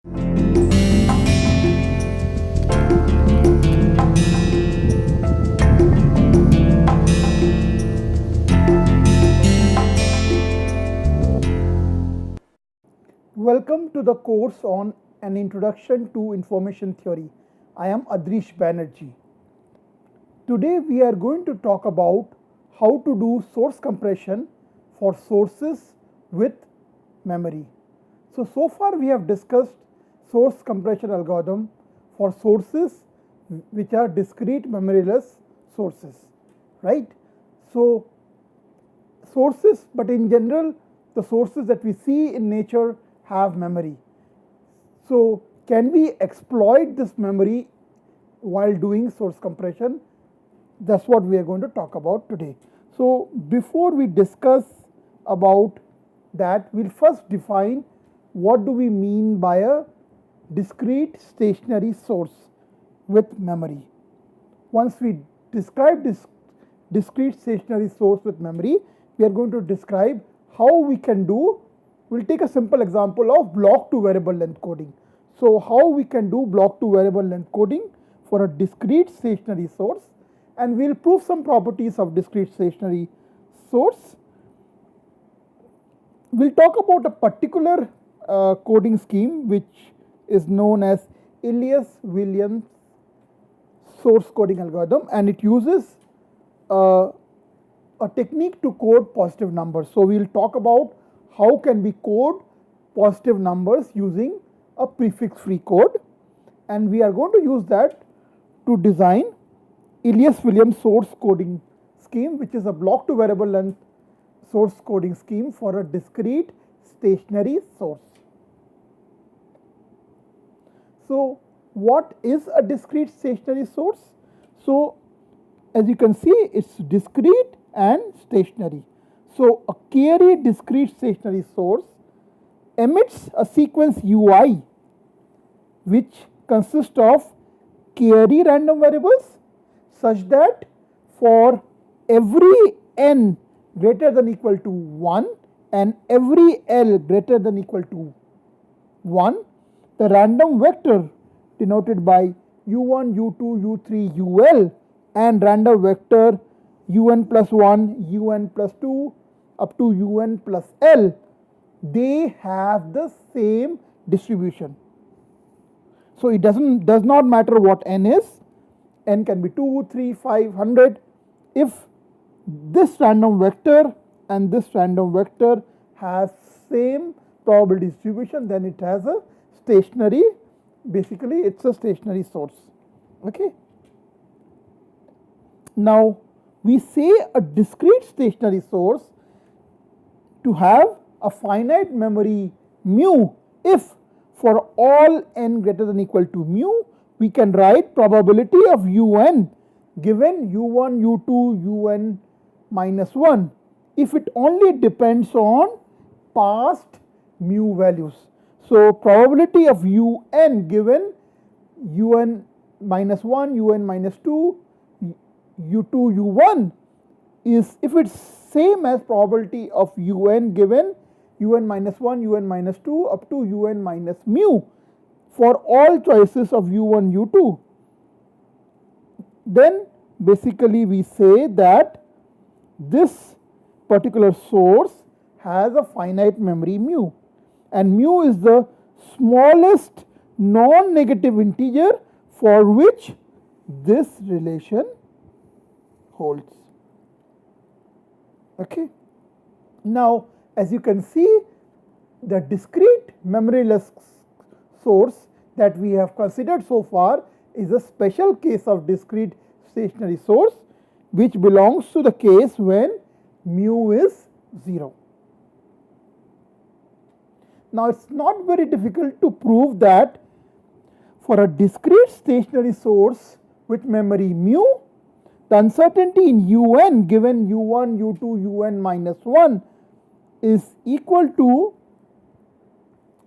Welcome to the course on an introduction to information theory. I am Adrish Banerjee. Today we are going to talk about how to do source compression for sources with memory. So far we have discussed source compression algorithm for sources which are discrete memoryless sources, right? So sources, but in general the sources that we see in nature have memory. So can we exploit this memory while doing source compression? That's what we are going to talk about today. So before we discuss about that, we'll first define what do we mean by a discrete stationary source with memory. Once we describe this discrete stationary source with memory, we are going to describe how we can do. We'll take a simple example of block to variable length coding. So how we can do block to variable length coding for a discrete stationary source, and we'll prove some properties of discrete stationary source. We'll talk about a particular coding scheme which is known as Elias William source coding algorithm, and it uses a technique to code positive numbers. So we'll talk about how can we code positive numbers using a prefix free code, and we are going to use that to design Elias William source coding scheme, which is a block to variable length source coding scheme for a discrete stationary source. So what is a discrete stationary source? So as you can see, it's discrete and stationary. So a Carey discrete stationary source emits a sequence UI which consists of Carey random variables such that for every n greater than equal to 1 and every L greater than equal to 1, the random vector denoted by u1, u2, u3, ul and random vector un plus 1, un plus 2 up to un plus L, they have the same distribution. So it does not matter what n is. N can be 2, 3, 5, 100. If this random vector and this random vector has same probability distribution, then it has a stationary, basically it's a stationary source. Okay. Now we say a discrete stationary source to have a finite memory mu if for all n greater than equal to mu we can write probability of un given u1, u2, un minus 1 if it only depends on past mu values. So probability of un given un minus 1, un minus 2, u2, u1 is, if it's same as probability of un given un minus 1, un minus 2 up to un minus mu for all choices of u1, u2, then basically we say that this particular source has a finite memory mu, and mu is the smallest non-negative integer for which this relation holds. Okay. Now as you can see, the discrete memoryless source that we have considered so far is a special case of discrete stationary source which belongs to the case when mu is 0. Now it's not very difficult to prove that for a discrete stationary source with memory mu, the uncertainty in un given u1, u2, un minus 1 is equal to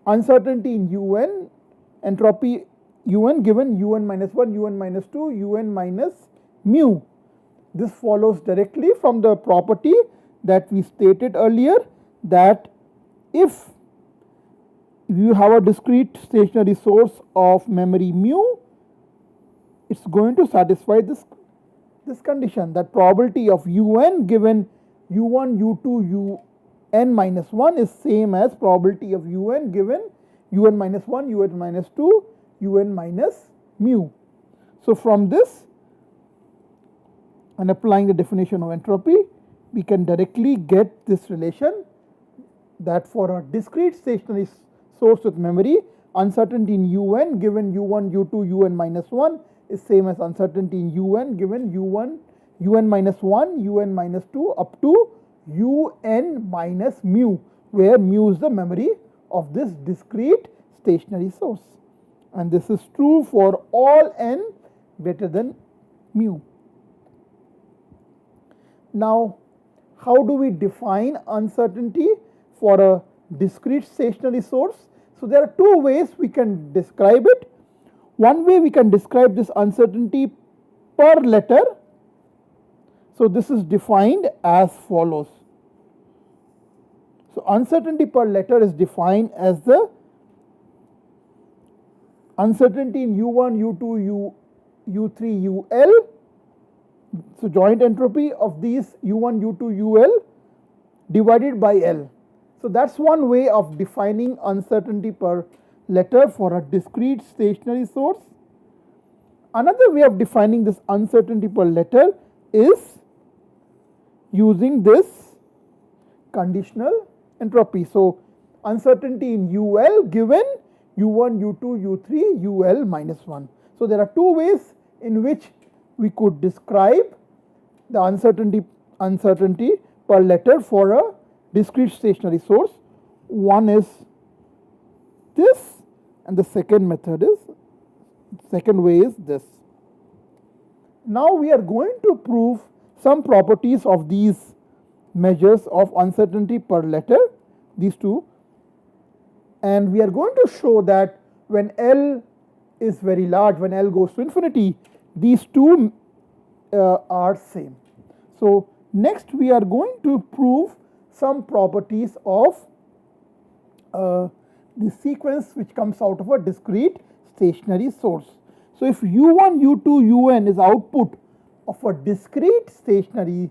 uncertainty in un, entropy un given un minus 1, un minus 2, un minus mu. This follows directly from the property that we stated earlier, that if you have a discrete stationary source of memory mu, it's going to satisfy this condition, that probability of un given u1, u2, un minus 1 is same as probability of un given un minus 1, un minus 2, un minus mu. So from this, and applying the definition of entropy, we can directly get this relation, that for a discrete stationary source with memory, uncertainty in un given u1, u2, un minus 1 is same as uncertainty in un given un minus 1, un minus 2 up to un minus mu, where mu is the memory of this discrete stationary source. And this is true for all n greater than mu. Now, how do we define uncertainty for a discrete stationary source? So there are two ways we can describe it. One way we can describe this uncertainty per letter. So this is defined as follows. So uncertainty per letter is defined as the uncertainty in u1, u2, u3, ul. So joint entropy of these u1, u2, ul divided by L. So that's one way of defining uncertainty per letter for a discrete stationary source. Another way of defining this uncertainty per letter is using this conditional entropy. So uncertainty in ul given u1, u2, u3, ul minus 1. So there are two ways in which we could describe the uncertainty per letter for a discrete stationary source. One is this, and the second way is this. Now we are going to prove some properties of these measures of uncertainty per letter, these two, and we are going to show that when L is very large, when L goes to infinity, these two are same. So next we are going to prove some properties of the sequence which comes out of a discrete stationary source. So if u1, u2, un is output of a discrete stationary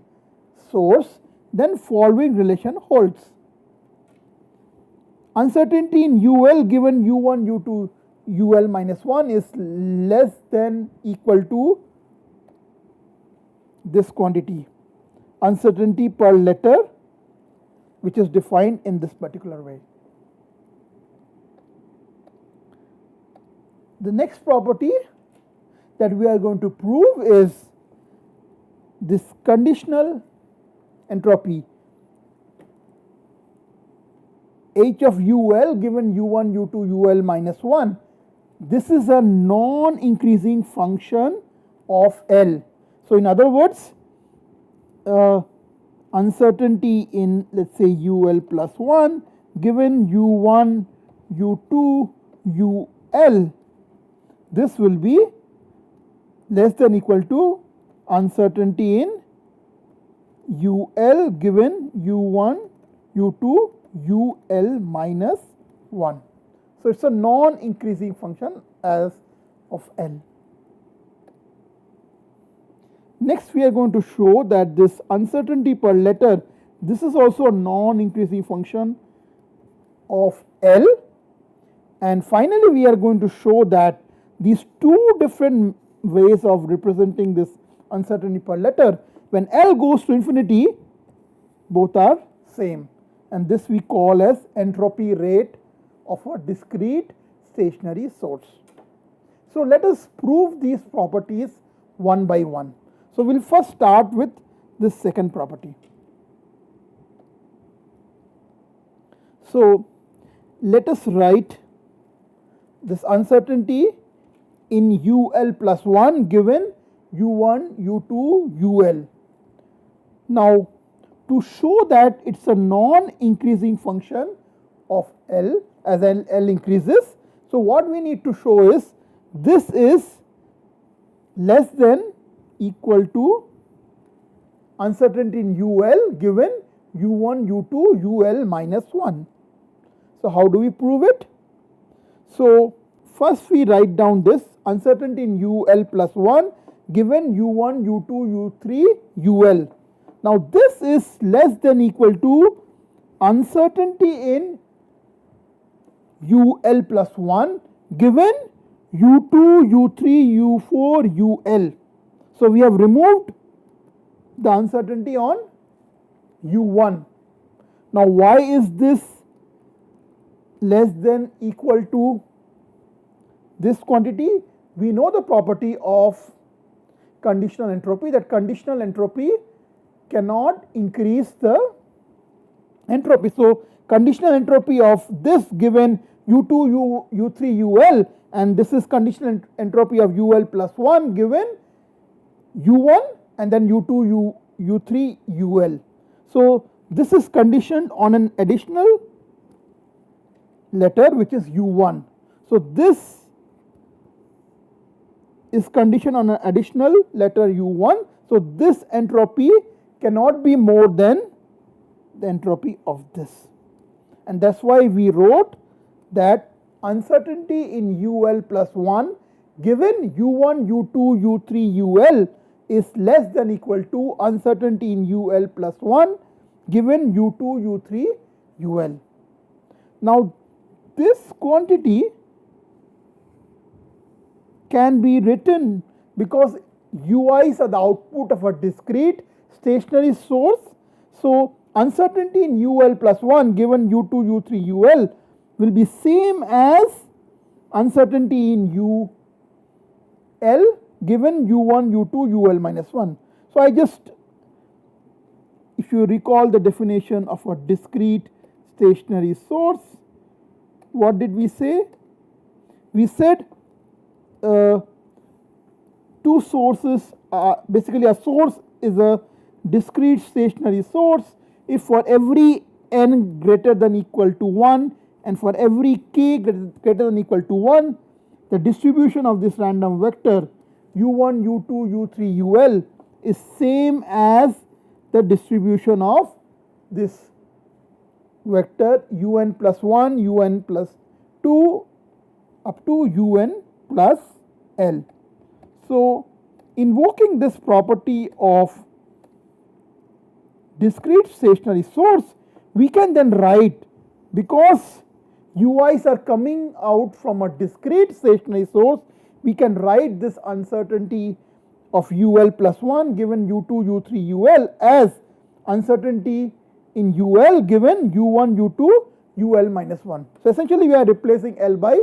source, then following relation holds. Uncertainty in ul given u1, u2, ul minus 1 is less than equal to this quantity, uncertainty per letter, which is defined in this particular way. The next property that we are going to prove is this conditional entropy. H of ul given u1, u2, ul minus 1. This is a non-increasing function of L. So in other words, uncertainty in, let's say, ul plus 1 given u1, u2, ul, this will be less than equal to uncertainty in ul given u1, u2, ul minus 1. So it's a non-increasing function as of L. Next we are going to show that this uncertainty per letter, this is also a non-increasing function of L. And finally we are going to show that these two different ways of representing this uncertainty per letter, when L goes to infinity, both are same, and this we call as entropy rate of a discrete stationary source. So let us prove these properties one by one. So we'll first start with this second property. So let us write this uncertainty in ul plus 1 given u1, u2, ul. Now to show that it's a non-increasing function of L as L increases, so what we need to show is this is less than equal to uncertainty in ul given u1, u2, ul minus 1. So how do we prove it? So first we write down this uncertainty in UL plus 1 given U1, U2, U3, UL. Now this is less than equal to uncertainty in UL plus 1 given U2, U3, U4, UL. So we have removed the uncertainty on U1. Now why is this less than equal to this quantity? We know the property of conditional entropy, that conditional entropy cannot increase the entropy. So conditional entropy of this given U2, U3, UL, and this is conditional entropy of UL plus 1 given U1 and then U2, U3, UL. So this is conditioned on an additional letter which is U1. So this is conditioned on an additional letter U1. So this entropy cannot be more than the entropy of this. And that's why we wrote that uncertainty in UL plus 1 given U1, U2, U3, UL is less than equal to uncertainty in UL plus 1 given U2, U3, UL. Now this quantity can be written because UIs are the output of a discrete stationary source. So uncertainty in UL plus 1 given U2, U3, UL will be same as uncertainty in UL given U1, U2, UL minus 1. So I just, if you recall the definition of a discrete stationary source, what did we say? We said two sources, basically a source is a discrete stationary source if for every n greater than equal to 1 and for every k greater than equal to 1, the distribution of this random vector U1, U2, U3, UL is same as the distribution of this vector UN plus 1, UN plus 2 up to UN plus L. So invoking this property of discrete stationary source, we can then write, because UIs are coming out from a discrete stationary source, we can write this uncertainty of UL plus 1 given U2, U3, UL as uncertainty in UL given U1, U2, UL minus 1. So essentially we are replacing L by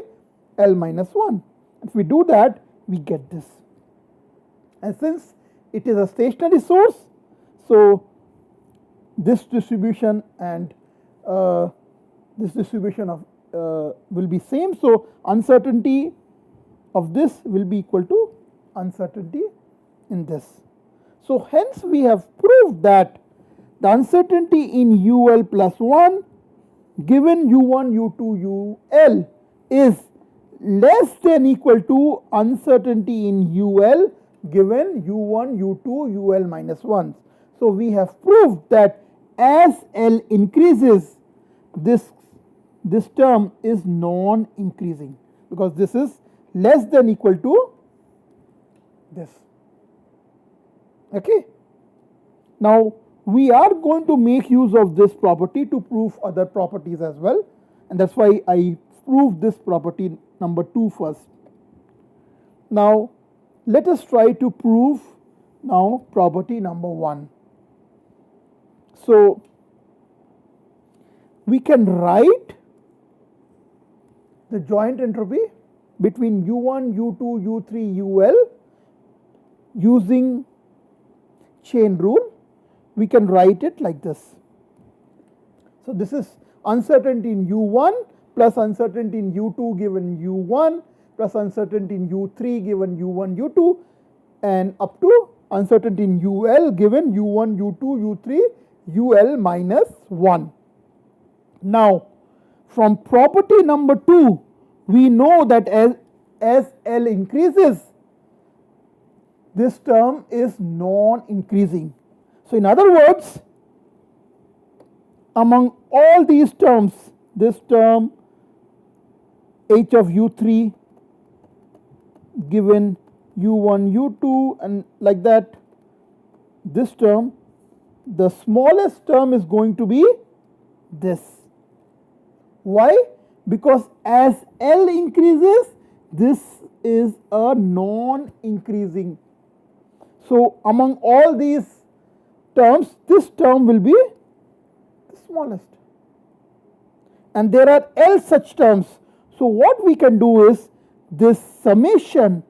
L minus 1. If we do that, we get this. And since it is a stationary source, so this distribution and this distribution of will be same. So uncertainty of this will be equal to uncertainty in this. So hence we have proved that the uncertainty in UL plus 1 given U1, U2, UL is less than equal to uncertainty in UL given U1, U2, UL minus 1. So we have proved that as L increases, this term is non-increasing because this is less than equal to this. Okay. Now we are going to make use of this property to prove other properties as well, and that's why I proved this property number 2 first. Now let us try to prove now property number 1. So we can write the joint entropy between U1, U2, U3, UL using chain rule. We can write it like this. So this is uncertainty in U1 plus uncertainty in U2 given U1 plus uncertainty in U3 given U1, U2 and up to uncertainty in UL given U1, U2, U3, UL minus 1. Now from property number 2, we know that as L increases, this term is non-increasing. So in other words, among all these terms, this term, h of u3 given u1, u2, and like that. This term, the smallest term is going to be this. Why? Because as L increases, this is a non-increasing. So among all these terms, this term will be the smallest. And there are L such terms. So what we can do is, this summation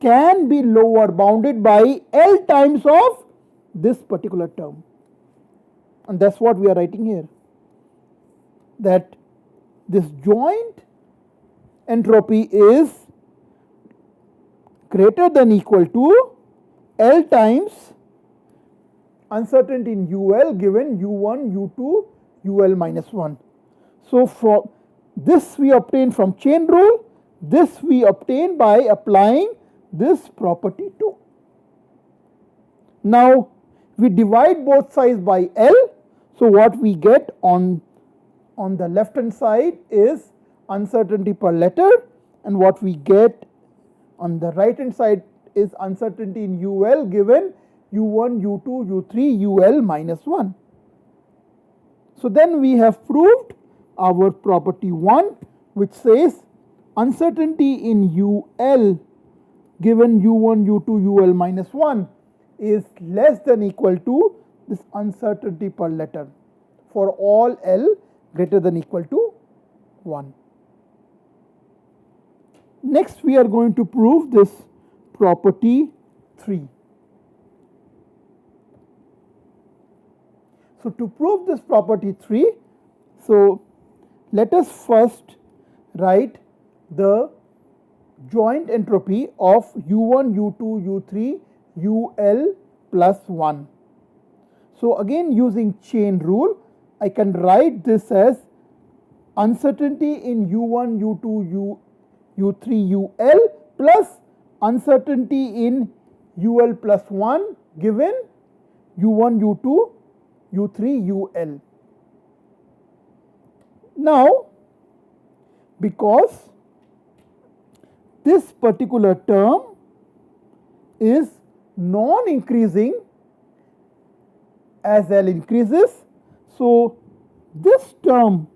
can be lower bounded by L times of this particular term. And that's what we are writing here. That this joint entropy is greater than equal to L times uncertainty in UL given U1, U2, UL minus 1. So from this we obtain from chain rule, this we obtain by applying this property too. Now we divide both sides by L. So what we get on the left hand side is uncertainty per letter, and what we get on the right hand side is uncertainty in UL given U1, U2, U3, UL minus 1. So then we have proved our property 1, which says uncertainty in UL given U1, U2, UL minus 1 is less than equal to this uncertainty per letter for all L greater than equal to 1. Next we are going to prove this property 3. So to prove this property 3, so let us first write the joint entropy of U1, U2, U3, UL plus 1. So again, using chain rule, I can write this as uncertainty in U1, U2, U3, UL plus uncertainty in UL plus 1 given U1, U2, U3, UL. Now, because this particular term is non-increasing as L increases, so this term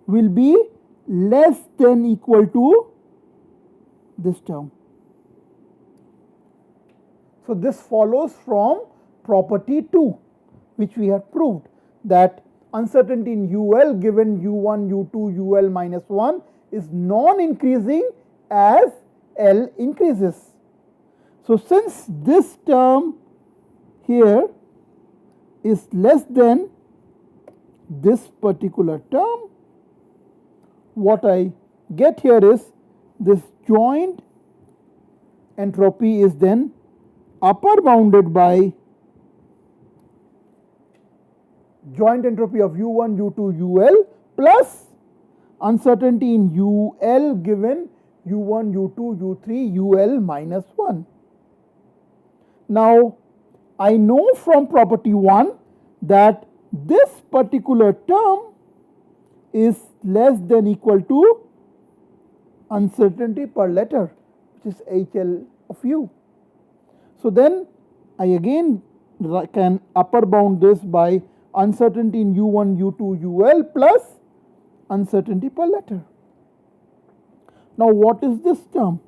will be less than equal to this term. So this follows from property 2, which we have proved, that uncertainty in UL given U1, U2, UL minus 1 is non-increasing as L increases. So since this term here is less than this particular term, what I get here is this joint entropy is then upper bounded by joint entropy of U1, U2, UL plus uncertainty in UL given U1, U2, U3, UL minus 1. Now, I know from property 1 that this particular term is less than equal to uncertainty per letter, which is HL of U. So then I again can upper bound this by uncertainty in U1, U2, UL plus uncertainty per letter. Now what is this term?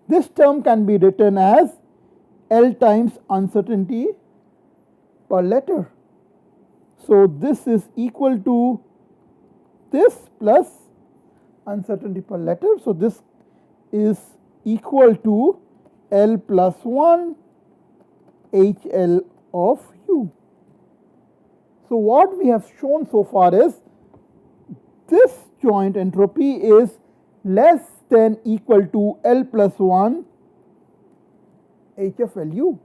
This term can be written as L times uncertainty per letter. So this is equal to this plus uncertainty per letter. So this is equal to L plus 1 HL of U. So what we have shown so far is this joint entropy is less than equal to L plus 1 H of LU.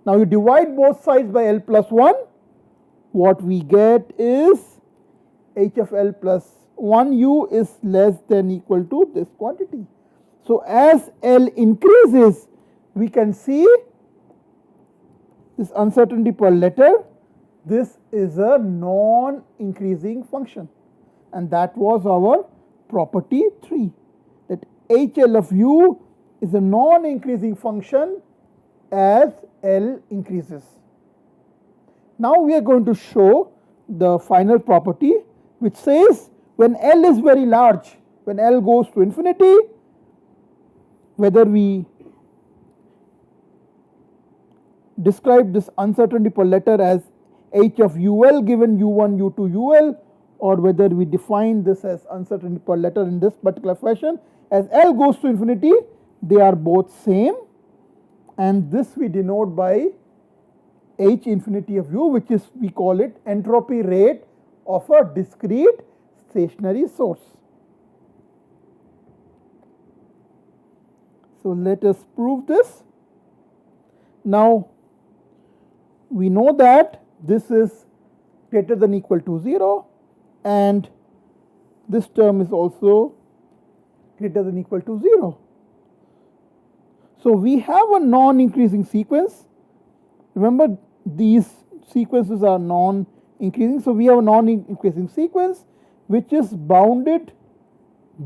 Now you divide both sides by L plus 1, what we get is H of L plus 1 U is less than equal to this quantity. So as L increases, we can see this uncertainty per letter. This is a non-increasing function, and that was our property 3, that HL of U is a non-increasing function as L increases. Now we are going to show the final property, which says when L is very large, when L goes to infinity, whether we describe this uncertainty per letter as H of UL given U1, U2, UL, or whether we define this as uncertainty per letter in this particular fashion, as L goes to infinity, they are both same, and this we denote by H infinity of U, which is, we call it entropy rate of a discrete stationary source. So let us prove this. Now we know that this is greater than equal to 0, and this term is also greater than equal to 0. So we have a non-increasing sequence. Remember, these sequences are non-increasing, so we have a non-increasing sequence which is bounded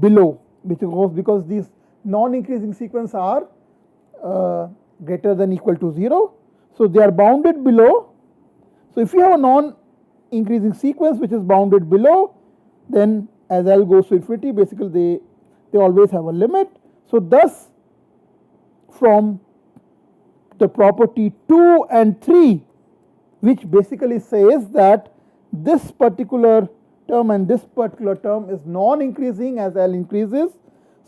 below, because these non-increasing sequences are greater than equal to 0. So they are bounded below. So if you have a non-increasing sequence which is bounded below, then as L goes to infinity, basically they always have a limit. So thus, from the property 2 and 3, which basically says that this particular term and this particular term is non-increasing as L increases.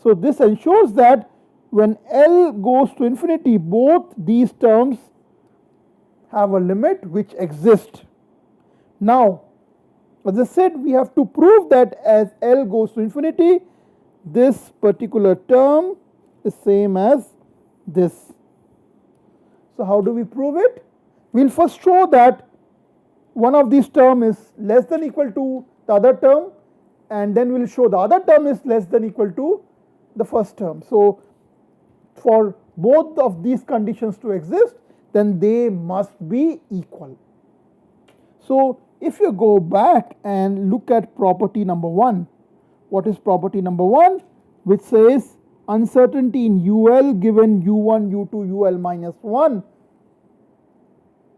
So this ensures that when L goes to infinity, both these terms have a limit which exists. Now, as I said, we have to prove that as L goes to infinity, this particular term is same as this. So how do we prove it? We will first show that one of these terms is less than equal to the other term, and then we will show the other term is less than equal to the first term. So for both of these conditions to exist, then they must be equal. So if you go back and look at property number 1, what is property number 1? Which says uncertainty in UL given U1, U2, UL minus 1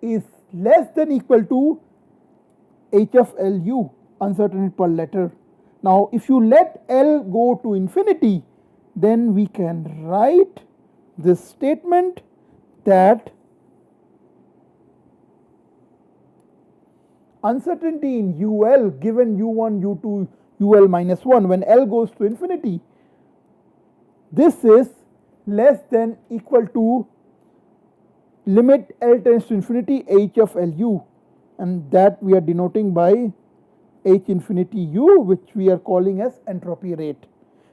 is less than equal to H of LU, uncertainty per letter. Now if you let L go to infinity, then we can write this statement that uncertainty in UL given U1, U2, UL minus 1 when L goes to infinity, this is less than equal to limit L tends to infinity H of LU, and that we are denoting by H infinity U, which we are calling as entropy rate.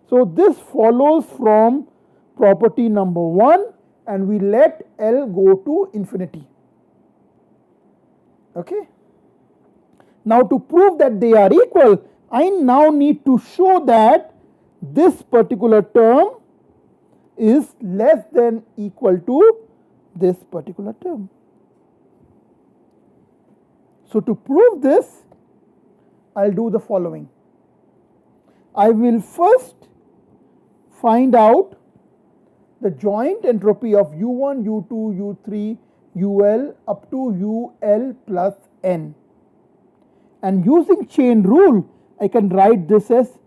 So this follows from property number 1, and we let L go to infinity. Okay. Now to prove that they are equal, I now need to show that this particular term is less than equal to this particular term. So to prove this, I'll do the following. I will first find out the joint entropy of U1, U2, U3, UL up to UL plus N. And using chain rule, I can write this as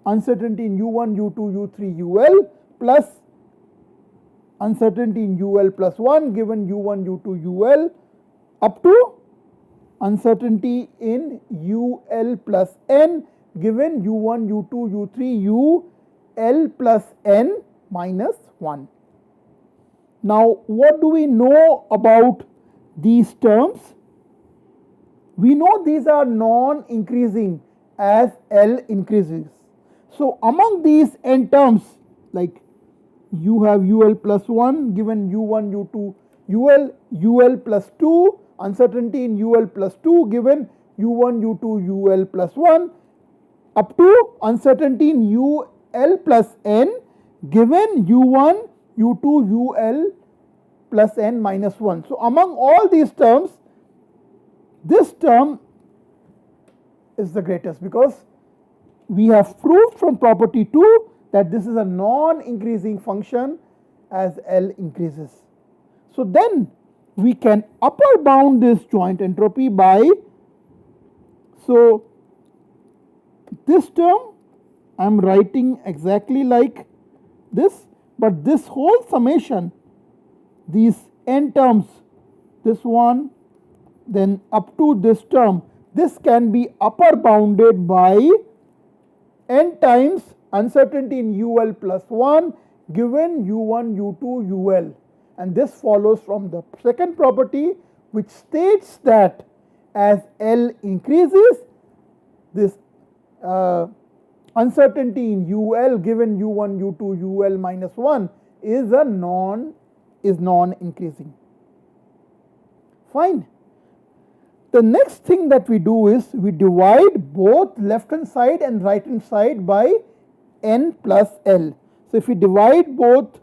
uncertainty in U1, U2, U3, UL plus uncertainty in UL plus 1 given U1, U2, UL up to uncertainty in UL plus N given U1, U2, U3, UL plus N minus 1. Now what do we know about these terms? We know these are non-increasing as L increases. So among these n terms, like you have UL plus 1 given U1, U2, UL plus 2, uncertainty in UL plus 2 given U1, U2, UL plus 1 up to uncertainty in UL plus N given U1, U2, UL plus N minus 1. So among all these terms, this term is the greatest because we have proved from property 2 that this is a non-increasing function as L increases. So then we can upper bound this joint entropy by, so this term I am writing exactly like this, but this whole summation, these n terms, this one, then up to this term, this can be upper bounded by n times uncertainty in UL plus 1 given U1, U2, UL. And this follows from the second property, which states that as L increases, this uncertainty in UL given U1, U2, UL minus 1 is non-increasing. Fine. The next thing that we do is we divide both left hand side and right hand side by n plus L. So if we divide both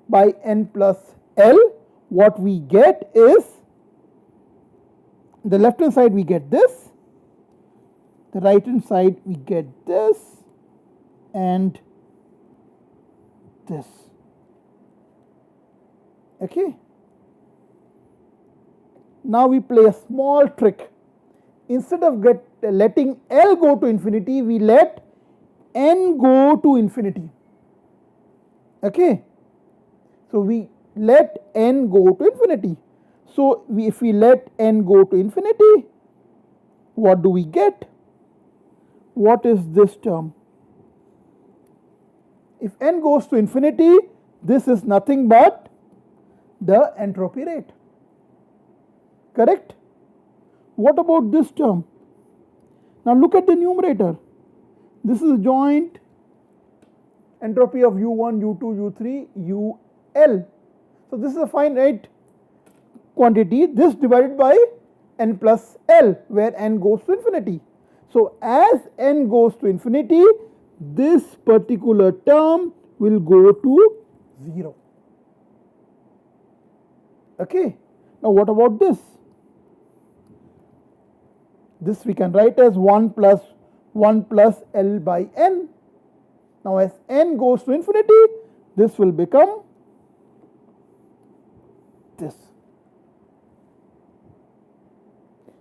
by n plus L, what we get is, the left hand side we get this, the right hand side we get this and this. Okay. Now we play a small trick. Instead of letting L go to infinity, we let n go to infinity. Okay. So we let n go to infinity. So if we let n go to infinity, what do we get? What is this term? If n goes to infinity, this is nothing but the entropy rate. Correct? What about this term? Now look at the numerator. This is joint entropy of U1, U2, U3, UL. So this is a finite quantity, this divided by n plus L, where n goes to infinity. So as n goes to infinity, this particular term will go to 0. Okay. Now what about this? This we can write as 1 plus L by n. Now as n goes to infinity, this will become this.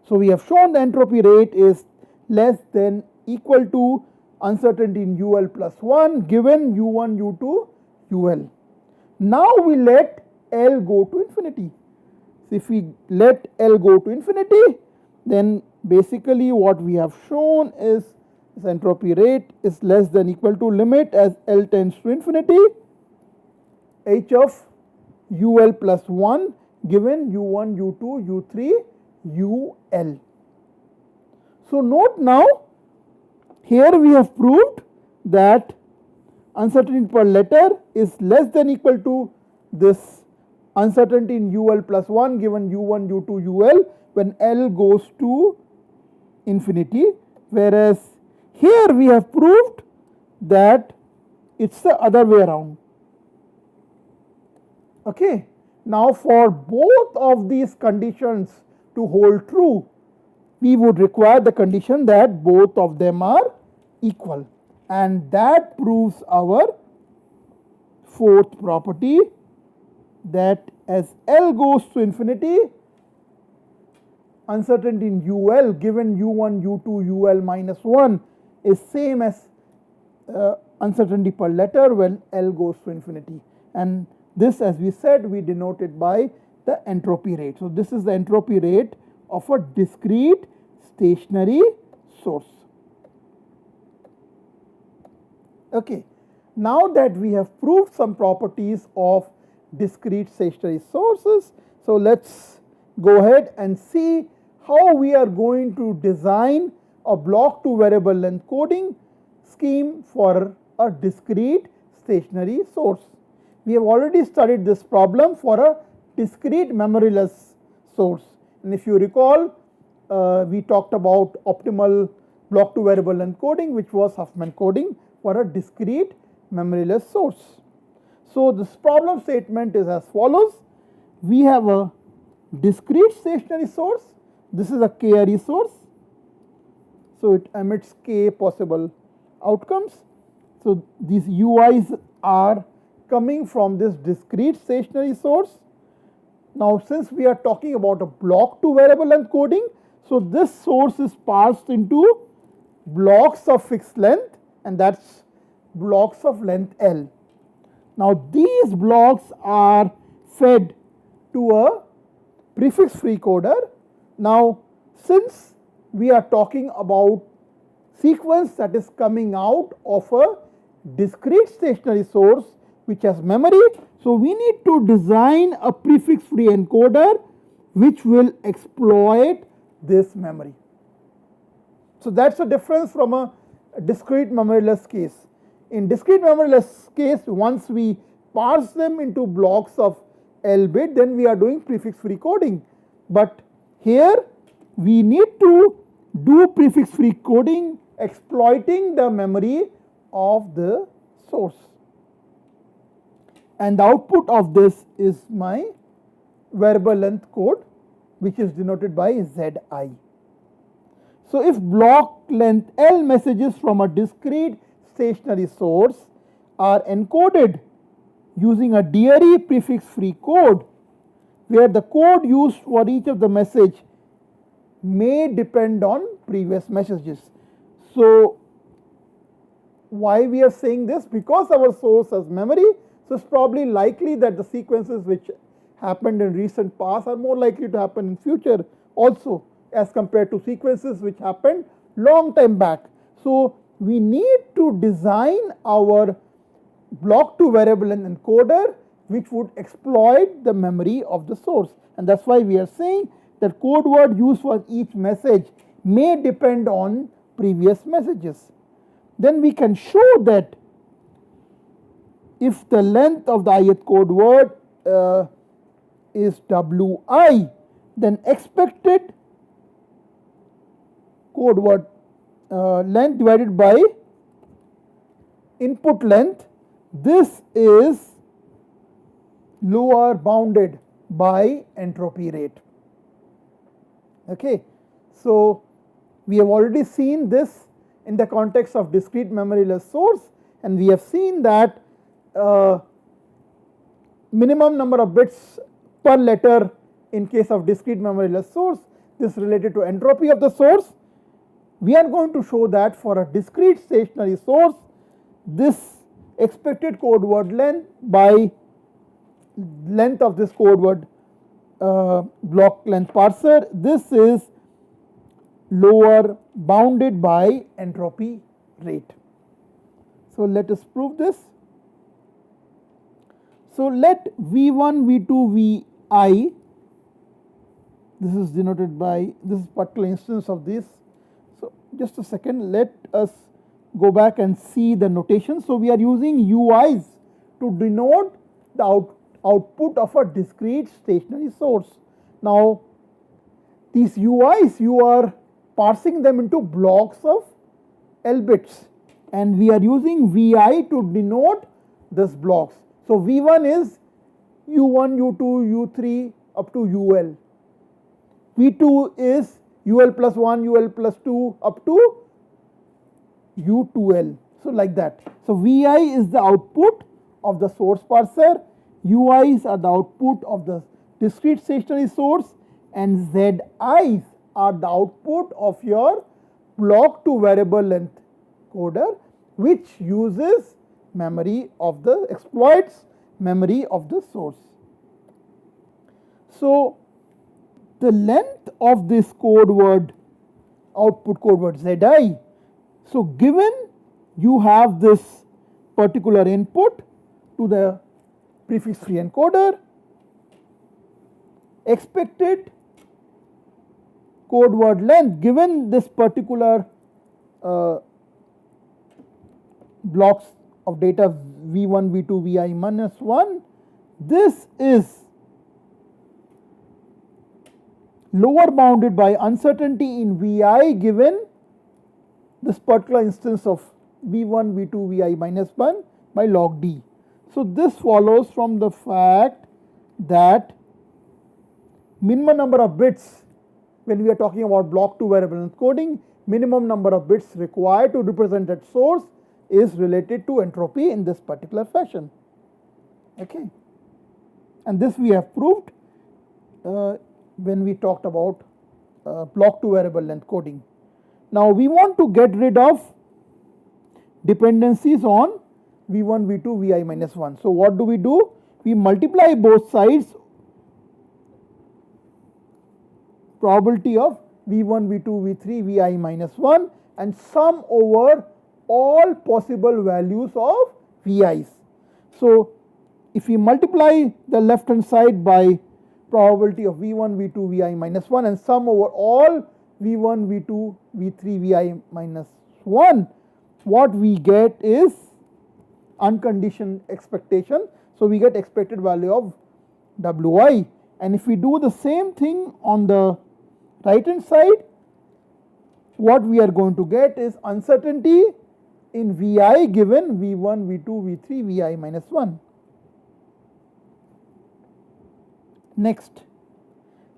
So we have shown the entropy rate is less than equal to uncertainty in UL plus 1 given U1, U2, UL. Now we let L go to infinity. So if we let L go to infinity, then basically what we have shown is this entropy rate is less than equal to limit as L tends to infinity, H of UL plus 1 given U1, U2, U3, UL. So note now, here we have proved that uncertainty per letter is less than equal to this uncertainty in UL plus 1 given U1, U2, UL when L goes to infinity, whereas here we have proved that it's the other way around. Okay. Now for both of these conditions to hold true, we would require the condition that both of them are equal, and that proves our fourth property, that as L goes to infinity, uncertainty in UL given U1, U2, UL minus 1 is same as uncertainty per letter when L goes to infinity, and this, as we said, we denote it by the entropy rate. So this is the entropy rate of a discrete stationary source. Okay. Now that we have proved some properties of discrete stationary sources, so let's go ahead and see how we are going to design a block to variable length coding scheme for a discrete stationary source. We have already studied this problem for a discrete memoryless source, and if you recall, we talked about optimal block to variable length coding, which was Huffman coding for a discrete memoryless source. So this problem statement is as follows. We have a discrete stationary source. This is a k-ary source, so it emits k possible outcomes. So these UIs are coming from this discrete stationary source. Now since we are talking about a block to variable length coding, so this source is parsed into blocks of fixed length, and that's blocks of length L. Now these blocks are fed to a prefix free coder. Now since we are talking about sequence that is coming out of a discrete stationary source which has memory, so we need to design a prefix free encoder which will exploit this memory. So that's the difference from a discrete memoryless case. In discrete memoryless case, once we parse them into blocks of L bit, then we are doing prefix free coding. But here we need to do prefix free coding exploiting the memory of the source. And the output of this is my variable length code, which is denoted by Zi. So if block length L messages from a discrete stationary source are encoded using a DRE prefix free code, where the code used for each of the message may depend on previous messages. So why we are saying this? Because our source has memory, so it's probably likely that the sequences which happened in recent past are more likely to happen in future also, as compared to sequences which happened long time back. So we need to design our block to variable length encoder which would exploit the memory of the source, and that's why we are saying that code word used for each message may depend on previous messages. Then we can show that if the length of the ith code word is Wi, then expected code word length divided by input length, this is lower bounded by entropy rate. Okay, so we have already seen this in the context of discrete memoryless source, and we have seen that minimum number of bits per letter in case of discrete memoryless source, this related to entropy of the source. We are going to show that for a discrete stationary source, this expected code word length by length of this code word block length parser, this is lower bounded by entropy rate. So let us prove this. So let V1, V2, Vi, this is denoted by this particular instance of this. So just a second, let us go back and see the notation. So we are using UIs to denote the output of a discrete stationary source. Now these UIs, you are parsing them into blocks of L bits, and we are using Vi to denote these blocks. So V1 is U1, U2, U3 up to UL. V2 is UL plus 1, UL plus 2 up to U2L. So like that. So Vi is the output of the source parser, UIs are the output of the discrete stationary source, and Zis are the output of your block to variable length coder, which uses memory of the exploits memory of the source. So the length of this code word, output code word Zi, so given you have this particular input to the prefix free encoder, expected code word length given this particular blocks of data V1, V2, Vi minus 1, this is lower bounded by uncertainty in Vi given this particular instance of V1, V2, Vi minus 1 by log D. So this follows from the fact that minimum number of bits, when we are talking about block to variable encoding, minimum number of bits required to represent that source is related to entropy in this particular fashion. Okay, and this we have proved when we talked about block to variable length coding. Now we want to get rid of dependencies on v1, v2, vi minus 1. So what do? We multiply both sides, probability of v1, v2, v3, vi minus 1, and sum over all possible values of vi's. So if we multiply the left hand side by probability of v1, v2, vi minus 1 and sum over all v1, v2, v3, vi minus 1, what we get is unconditioned expectation. So we get expected value of wi, and if we do the same thing on the right hand side, what we are going to get is uncertainty in vi given v1, v2, v3, vi minus 1. Next,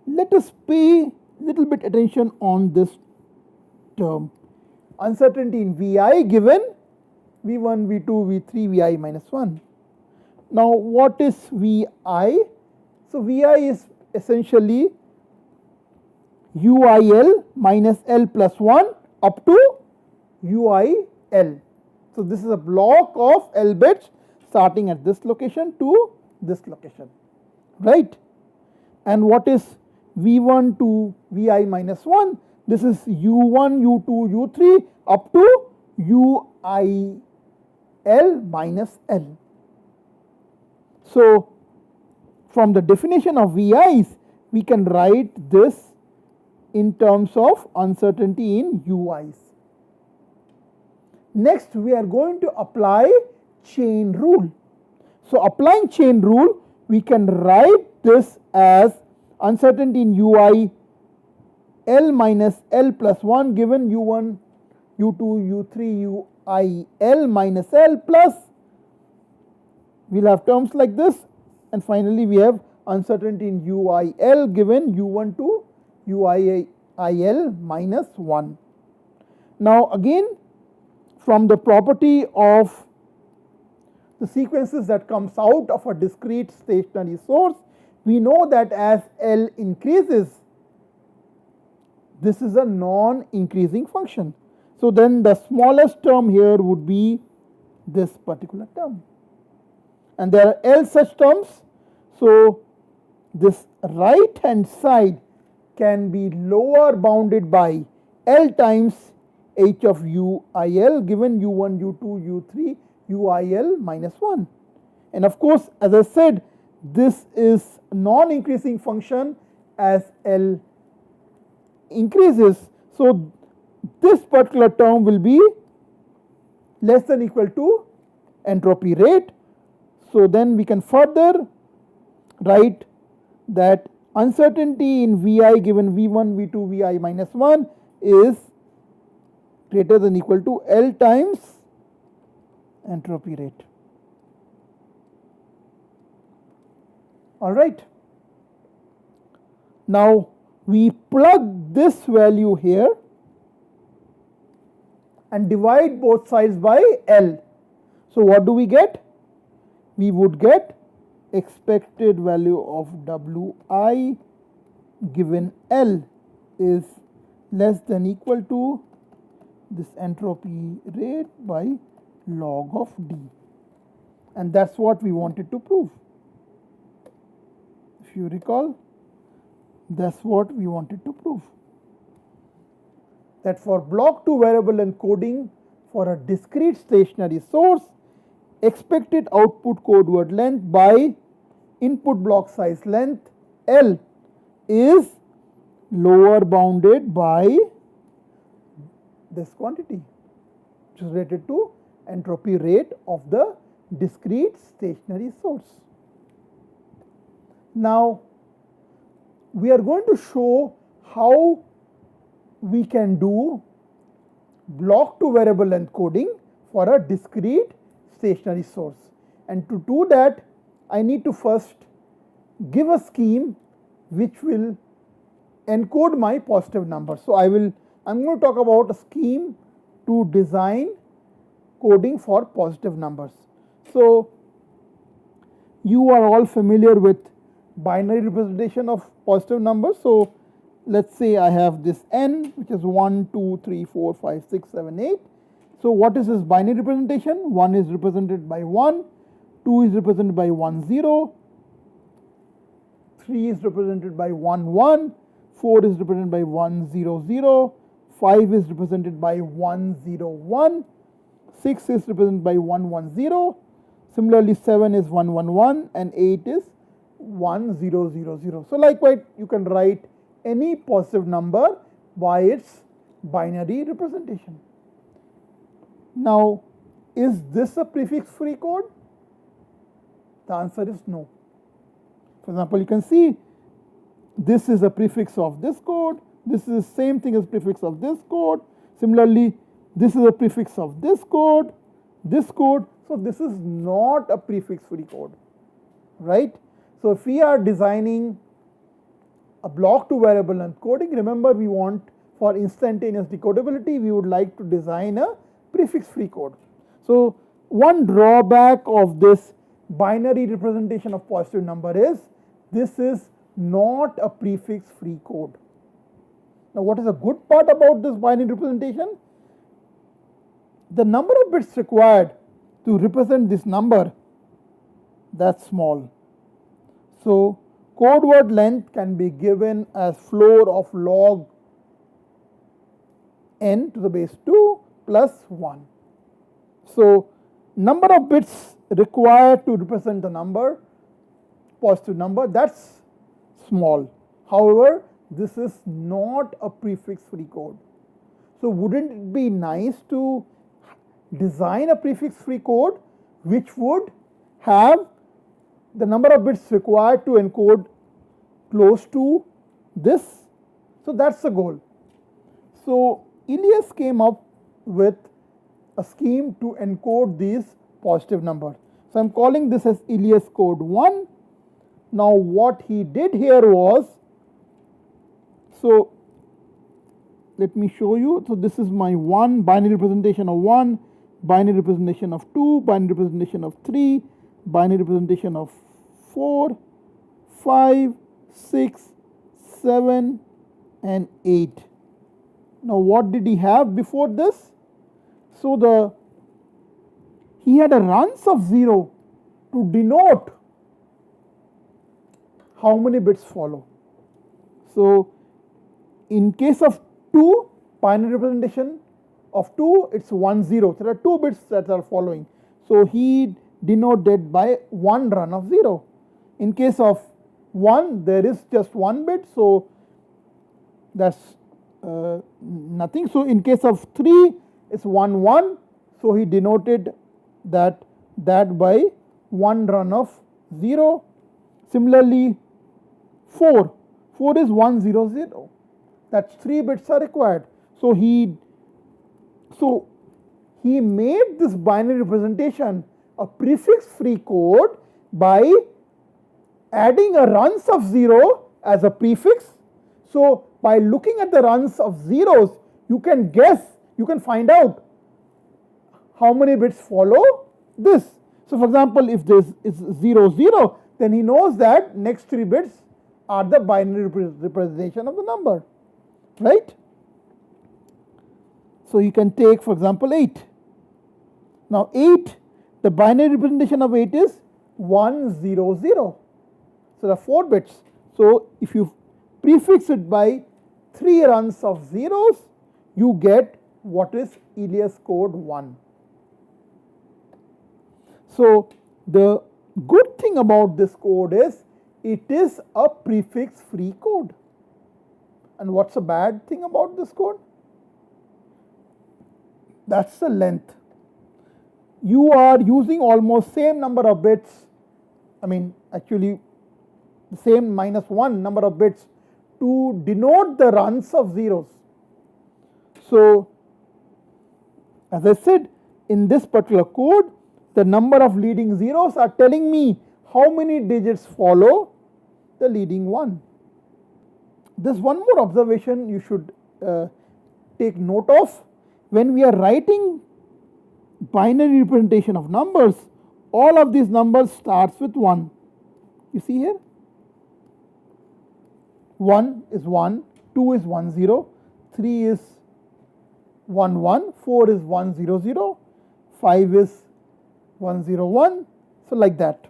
let us pay little bit attention on this term, uncertainty in vi given v1, v2, v3, vi minus 1. Now what is vi? So vi is essentially uil minus l plus 1 up to uil. So this is a block of l bits starting at this location to this location, right? And what is v1 to vi minus 1? This is u1, u2, u3 up to uil minus l. So from the definition of vi's, we can write this in terms of uncertainty in ui's. Next, we are going to apply chain rule. So applying chain rule, we can write this as uncertainty in ui l minus l plus 1 given u1, u2, u3, uil minus l plus, we will have terms like this, and finally we have uncertainty in uil given u1 to uil minus 1. Now again, from the property of the sequences that comes out of a discrete stationary source, we know that as L increases, this is a non-increasing function. So then the smallest term here would be this particular term. And there are L such terms, so this right hand side can be lower bounded by L times h of uil given u1, u2, u3, uil minus 1. And of course, as I said, this is non-increasing function as L increases. So this particular term will be less than equal to entropy rate. So then we can further write that uncertainty in vi given v1, v2, vi minus 1 is greater than equal to L times entropy rate. All right. Now we plug this value here and divide both sides by L. So what do we get? We would get expected value of wi given L is less than equal to this entropy rate by log of d, and that's what we wanted to prove. If you recall, that's what we wanted to prove, that for block to variable encoding for a discrete stationary source, expected output code word length by input block size length L is lower bounded by this quantity, which is related to entropy rate of the discrete stationary source. Now we are going to show how we can do block to variable encoding for a discrete stationary source, and to do that I need to first give a scheme which will encode my positive number. So I'm going to talk about a scheme to design coding for positive numbers. So you are all familiar with binary representation of positive numbers. So let's say I have this n, which is 1, 2, 3, 4, 5, 6, 7, 8. So what is this binary representation? 1 is represented by 1, 2 is represented by 1, 0, 3 is represented by 1, 1, 4 is represented by 1, 0, 0, 5 is represented by 1, 0, 1, 6 is represented by 1, 1, 0. Similarly, 7 is 1, 1, 1 and 8 is 1, 0, 0, 0. So likewise, you can write any positive number by its binary representation. Now, is this a prefix free code? The answer is no. For example, you can see this is a prefix of this code, this is the same thing as prefix of this code. Similarly, this is a prefix of this code, so this is not a prefix free code, right? So if we are designing a block to variable encoding, remember we want for instantaneous decodability, we would like to design a prefix free code. So one drawback of this binary representation of positive number is this is not a prefix free code. Now what is the good part about this binary representation? The number of bits required to represent this number, that's small. So code word length can be given as floor of log n to the base 2 plus 1. So number of bits required to represent the number, positive number, that's small. However, this is not a prefix free code. So wouldn't it be nice to design a prefix free code which would have the number of bits required to encode close to this? So that's the goal. So Elias came up with a scheme to encode these positive numbers. So I'm calling this as Elias code 1. Now what he did here was, so let me show you. So this is my 1, binary representation of 1, binary representation of 2, binary representation of 3, binary representation of 4, 5, 6, 7 and 8. Now what did he have before this? So he had a runs of 0 to denote how many bits follow. So in case of 2, binary representation of 2, it's 1, 0. There are 2 bits that are following. So he denoted by 1 run of 0. In case of 1, there is just 1 bit, so that's nothing. So in case of 3, it's 1, 1. So he denoted that by 1 run of 0. Similarly, 4 is 1, 0, 0. That's 3 bits are required. So he made this binary representation a prefix free code by adding a runs of 0 as a prefix. So by looking at the runs of zeros, you can guess, you can find out how many bits follow this. So for example, if this is 0, 0, then he knows that next 3 bits are the binary representation of the number, right? So you can take, for example, 8. Now 8, the binary representation of 8 is 1, 0, 0. So there are 4 bits. So if you prefix it by 3 runs of zeros, you get what is Elias code 1. So the good thing about this code is it is a prefix free code. And what's the bad thing about this code? That's the length. You are using almost same number of bits, actually the same -1 number of bits to denote the runs of zeros. So as I said, in this particular code, the number of leading zeros are telling me how many digits follow the leading one. There's one more observation you should take note of. When we are writing binary representation of numbers, all of these numbers starts with 1. You see here? 1 is 1, 2 is 1 0, 3 is 1 1, 4 is 1 0 0, 5 is 1 0 1, so like that.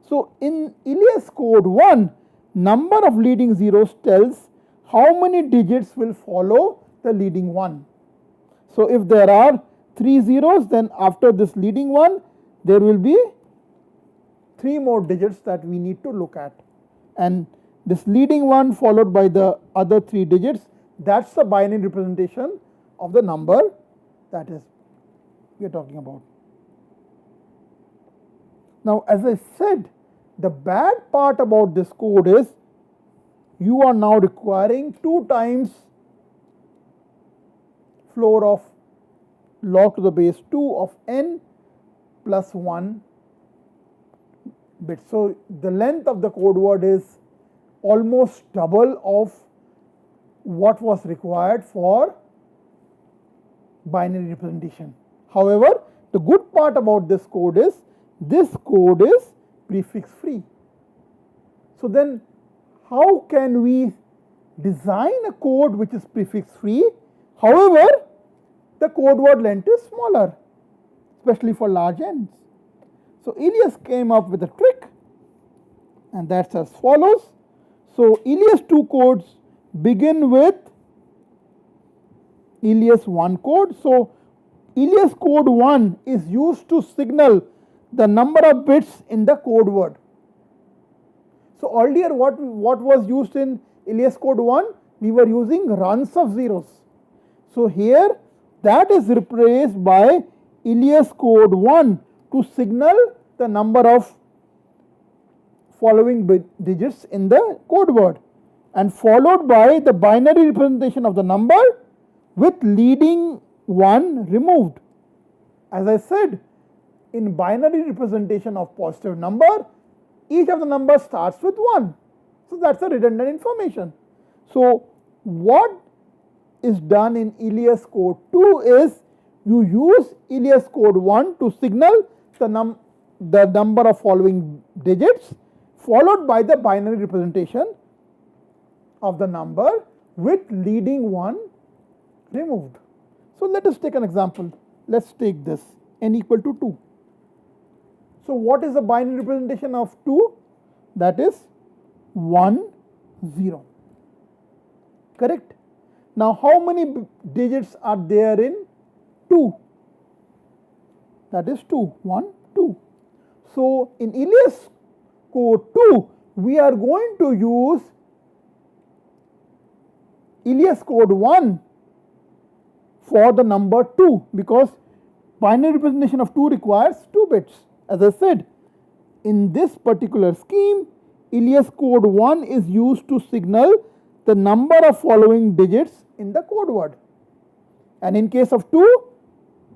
So in Elias code 1, number of leading zeros tells how many digits will follow the leading one. So if there are 3 zeros, then after this leading one, there will be 3 more digits that we need to look at. And this leading one followed by the other 3 digits, that's the binary representation of the number that is we are talking about. Now, as I said, the bad part about this code is you are now requiring 2 times floor of log to the base 2 of n plus 1 bit. So the length of the code word is almost double of what was required for binary representation. However, the good part about this code is prefix free. So then how can we design a code which is prefix free? However, the code word length is smaller, especially for large ends. So Elias came up with a trick, and that's as follows. So Elias 2 codes begin with Elias 1 code. So Elias code 1 is used to signal the number of bits in the code word. So earlier what was used in Elias code 1? We were using runs of zeros. So here that is replaced by Elias code 1 to signal the number of following digits in the code word, and followed by the binary representation of the number with leading one removed. As I said, in binary representation of positive number, each of the numbers starts with 1. So that's a redundant information. So what is done in Elias code 2 is you use Elias code 1 to signal the number of following digits, followed by the binary representation of the number with leading one removed. So let us take an example. Let's take this, n equal to 2. So what is the binary representation of 2? That is 1 0. Correct? Now how many digits are there in 2? That is 2, 1, 2. So in Elias code 2, we are going to use Elias code 1 for the number 2, because binary representation of 2 requires 2 bits. As I said, in this particular scheme, Elias code 1 is used to signal the number of following digits in the code word. And in case of 2,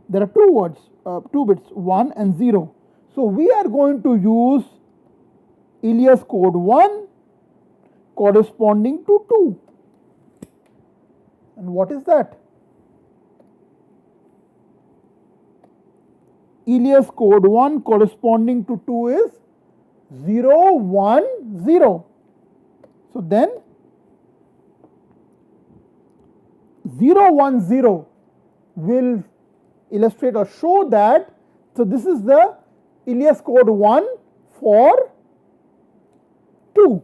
there are 2 bits, 1 and 0. So we are going to use Elias code 1 corresponding to 2. And what is that? Elias code 1 corresponding to 2 is 0 1 0. So then 0 1 0 will illustrate or show that. So this is the Elias code 1 for 2,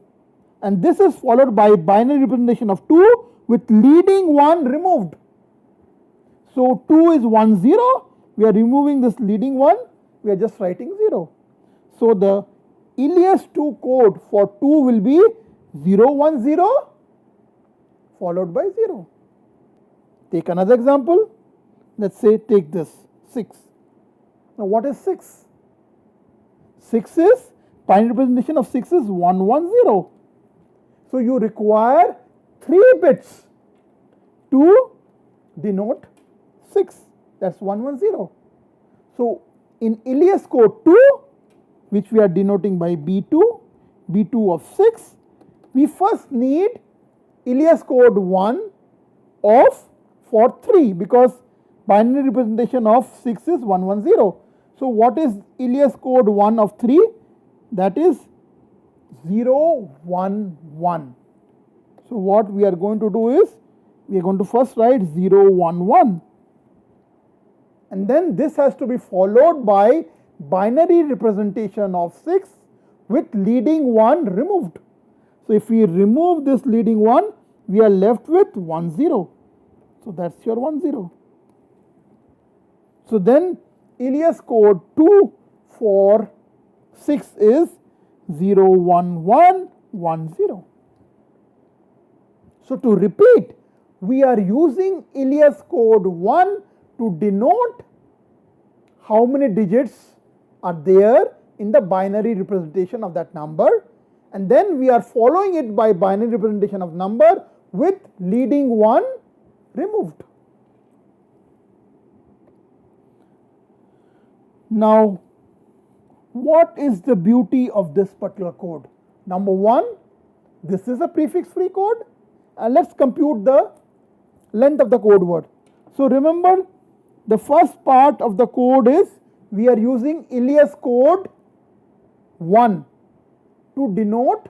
and this is followed by binary representation of 2 with leading 1 removed. So 2 is 1 0, we are removing this leading 1, we are just writing 0. So the Elias 2 code for 2 will be 0 1 0 followed by 0. Take another example. Let's say take this 6. Now what is 6? 6 is binary representation of 6 is 1 1 0. So you require 3 bits to denote 6. That's 1 1 0. So in Elias code 2, which we are denoting by B2 of 6, we first need Elias code 1 of for 3, because binary representation of 6 is 110. So what is Elias code 1 of 3? That is 0, 1, 1. So what we are going to do is, we are going to first write 0, 1, 1. And then this has to be followed by binary representation of 6 with leading 1 removed. So if we remove this leading 1, we are left with 1, 0. So that's your 1, 0. So then Elias code 2 for 6 is 0, 1, 1, 1, 0. So to repeat, we are using Elias code 1 to denote how many digits are there in the binary representation of that number, and then we are following it by binary representation of number with leading 1 removed. Now, what is the beauty of this particular code? Number 1, this is a prefix free code, and let's compute the length of the code word. So remember, the first part of the code is, we are using Elias code 1 to denote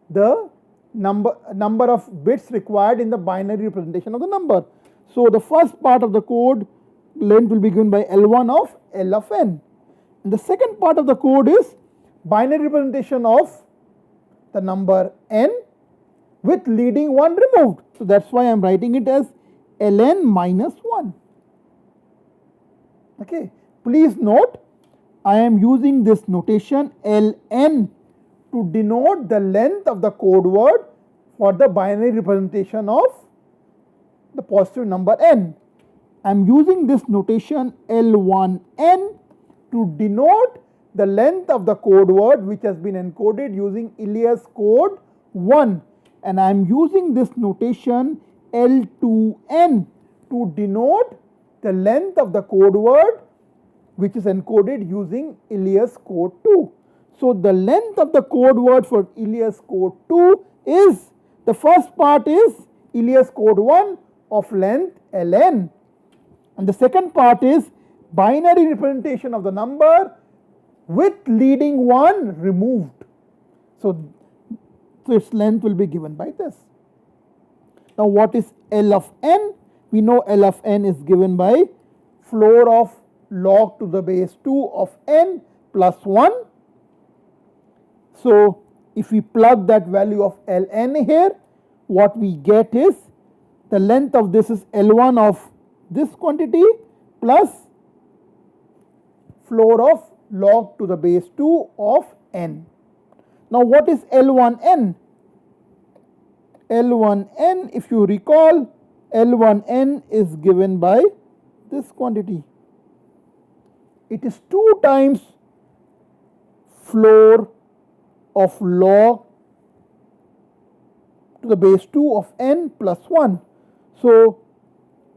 the number of bits required in the binary representation of the number. So the first part of the code length will be given by L1 of L of n. And the second part of the code is binary representation of the number n with leading 1 removed. So that's why I am writing it as ln minus 1. Okay. Please note, I am using this notation ln to denote the length of the code word for the binary representation of the positive number n. I am using this notation L1n to denote the length of the code word which has been encoded using Elias code 1, and I am using this notation L2n to denote the length of the code word which is encoded using Elias code 2. So the length of the code word for Elias code 2 is, the first part is Elias code 1 of length ln, and the second part is binary representation of the number with leading 1 removed. So its length will be given by this. Now what is L of n? We know L of n is given by floor of log to the base 2 of n plus 1. So if we plug that value of ln here, what we get is the length of this is L1 of this quantity plus floor of log to the base 2 of n. Now what is L1n? L1n, if you recall, L1n is given by this quantity. It is 2 times floor of log to the base 2 of n plus 1. So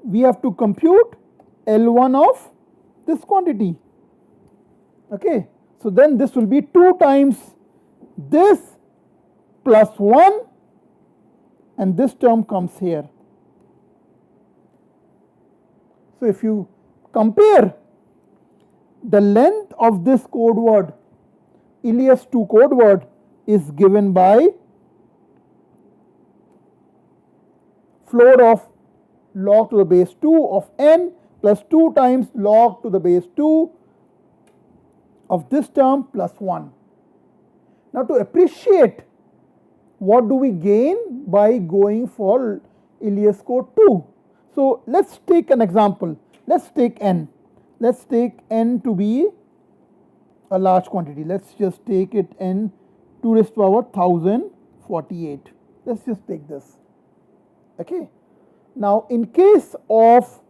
we have to compute L1 of this quantity. Okay, so then this will be 2 times this plus 1, and this term comes here. So if you compare the length of this code word, Elias 2 code word, is given by floor of log to the base 2 of n plus 2 times log to the base 2 of this term plus 1. Now to appreciate what do we gain by going for Elias code 2. So let's take an example. Let's take n. Let's take n to be a large quantity. Let's just take it n to the power 1048. Let's just take this. Okay. Now in case of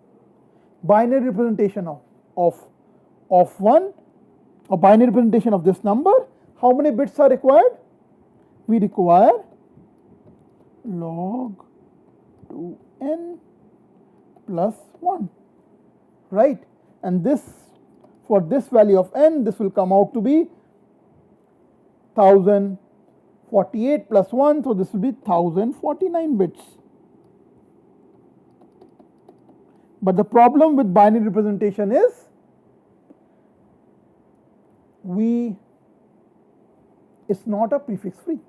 binary representation of 1, or binary representation of this number, how many bits are required? We require log 2n plus 1, right? And this, for this value of n, this will come out to be 1048 plus 1, so this will be 1049 bits. But the problem with binary representation is it's not a prefix free.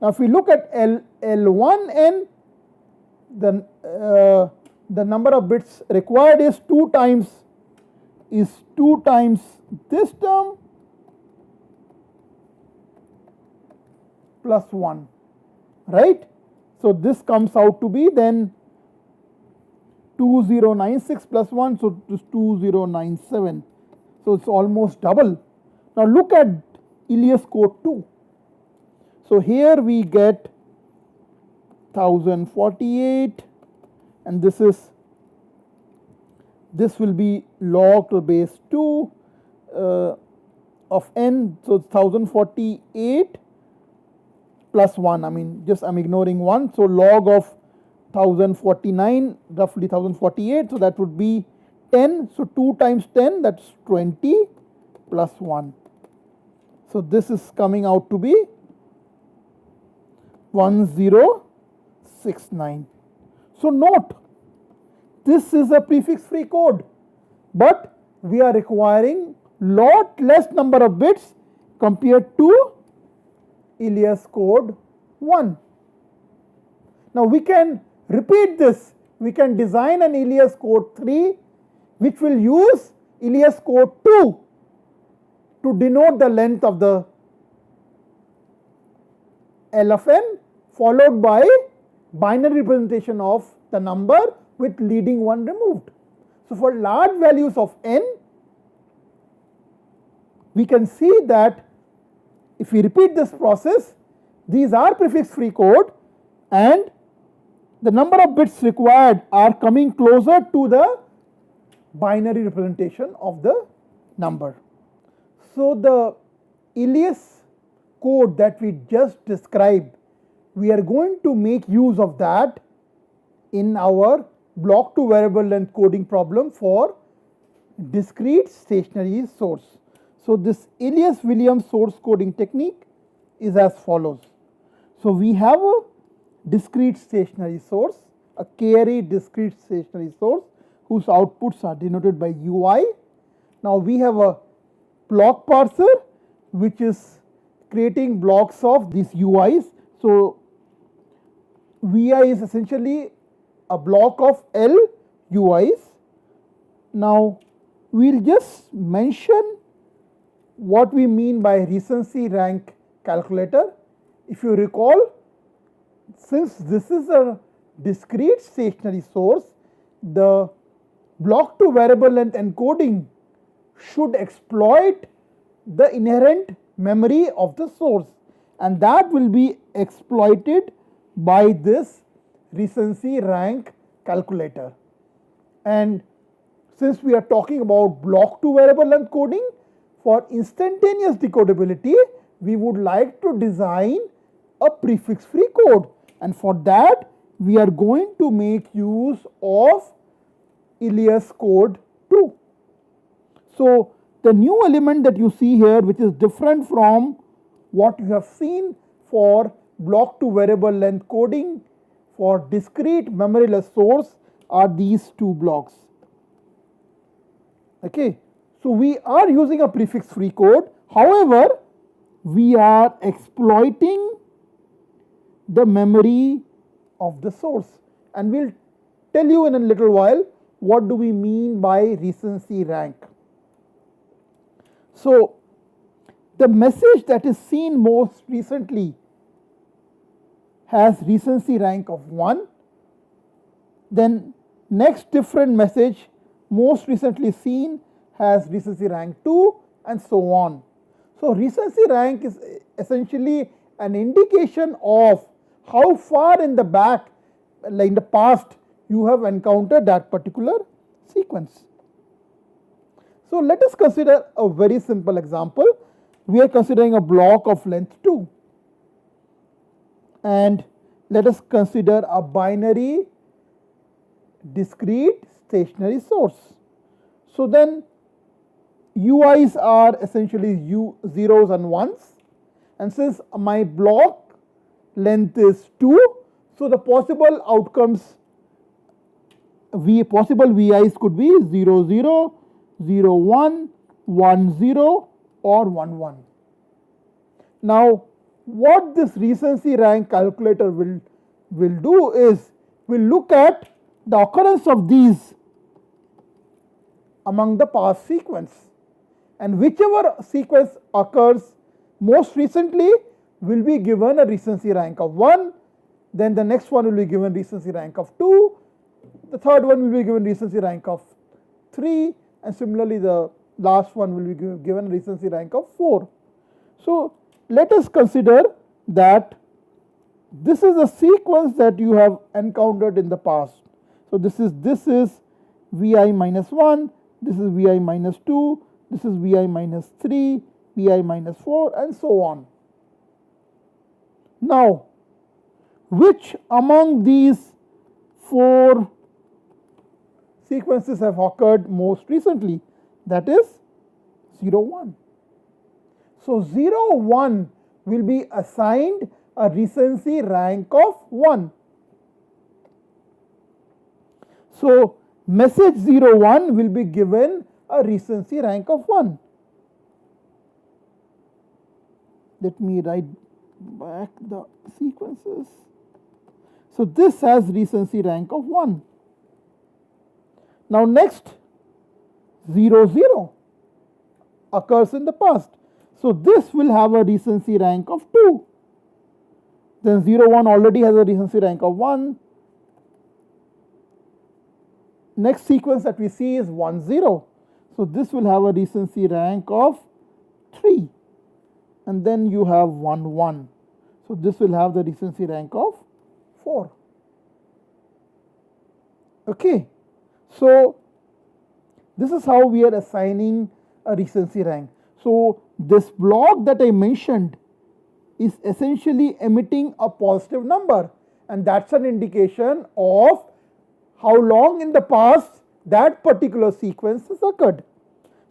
Now if we look at L1n, then the number of bits required is 2 times this term plus 1, right? So this comes out to be then 2096 plus 1, so it is 2097. So it's almost double. Now look at Elias code 2. So here we get 1048, and this will be log to the base 2 of n, so it's 1048 plus 1. I mean, just I'm ignoring 1, so log of 1049, roughly 1048, so that would be 10, so 2 times 10, that's 20 plus 1. So this is coming out to be 1069. So note, this is a prefix free code, but we are requiring lot less number of bits compared to Elias code 1. Now we can repeat this. We can design an Elias code 3 which will use Elias code 2 to denote the length of the L of n, followed by binary representation of the number with leading one removed. So for large values of n, we can see that if we repeat this process, these are prefix free code and the number of bits required are coming closer to the binary representation of the number. So the Elias code that we just described, we are going to make use of that in our block to variable length coding problem for discrete stationary source. So this Elias William source coding technique is as follows. So we have a discrete stationary source, a k-array discrete stationary source whose outputs are denoted by ui. Now we have a block parser which is creating blocks of these uis. So vi is essentially a block of L uis. Now we will just mention what we mean by recency rank calculator. If you recall, since this is a discrete stationary source, the block to variable length encoding should exploit the inherent memory of the source, and that will be exploited by this recency rank calculator. And since we are talking about block to variable length coding, for instantaneous decodability, we would like to design a prefix free code, and for that we are going to make use of Elias code 2. So the new element that you see here, which is different from what you have seen for block to variable length coding for discrete memoryless source, are these two blocks. Okay, so we are using a prefix free code, however we are exploiting the memory of the source, and we will tell you in a little while what do we mean by recency rank. So the message that is seen most recently has recency rank of 1, then next different message most recently seen has recency rank 2, and so on. So recency rank is essentially an indication of how far in the back, like in the past, you have encountered that particular sequence. So let us consider a very simple example. We are considering a block of length 2, and let us consider a binary discrete stationary source. So then ui's are essentially zeros and ones, and since my block length is 2, so the possible outcomes possible VIs could be 0, 0, 0, 1, 1, 0 or 1, 1. Now, what this recency rank calculator will do is, will look at the occurrence of these among the past sequence, and whichever sequence occurs most recently will be given a recency rank of 1, then the next one will be given recency rank of 2, the third one will be given recency rank of 3, and similarly the last one will be given recency rank of 4. So let us consider that this is a sequence that you have encountered in the past. So this is Vi minus 1, this is Vi minus 2, this is Vi minus 3, Vi minus 4, and so on. Now, which among these 4 sequences have occurred most recently? That is 0, 1. So 0, 1 will be assigned a recency rank of 1. So message 0, 1 will be given a recency rank of 1. Let me write back the sequences. So this has recency rank of 1. Now next, 0, 0 occurs in the past. So this will have a recency rank of 2. Then 0, 1 already has a recency rank of 1. Next sequence that we see is 1, 0. So this will have a recency rank of 3. And then you have 1, 1. So this will have the recency rank of 4. Okay. So this is how we are assigning a recency rank. So this block that I mentioned is essentially emitting a positive number, and that's an indication of how long in the past that particular sequence has occurred.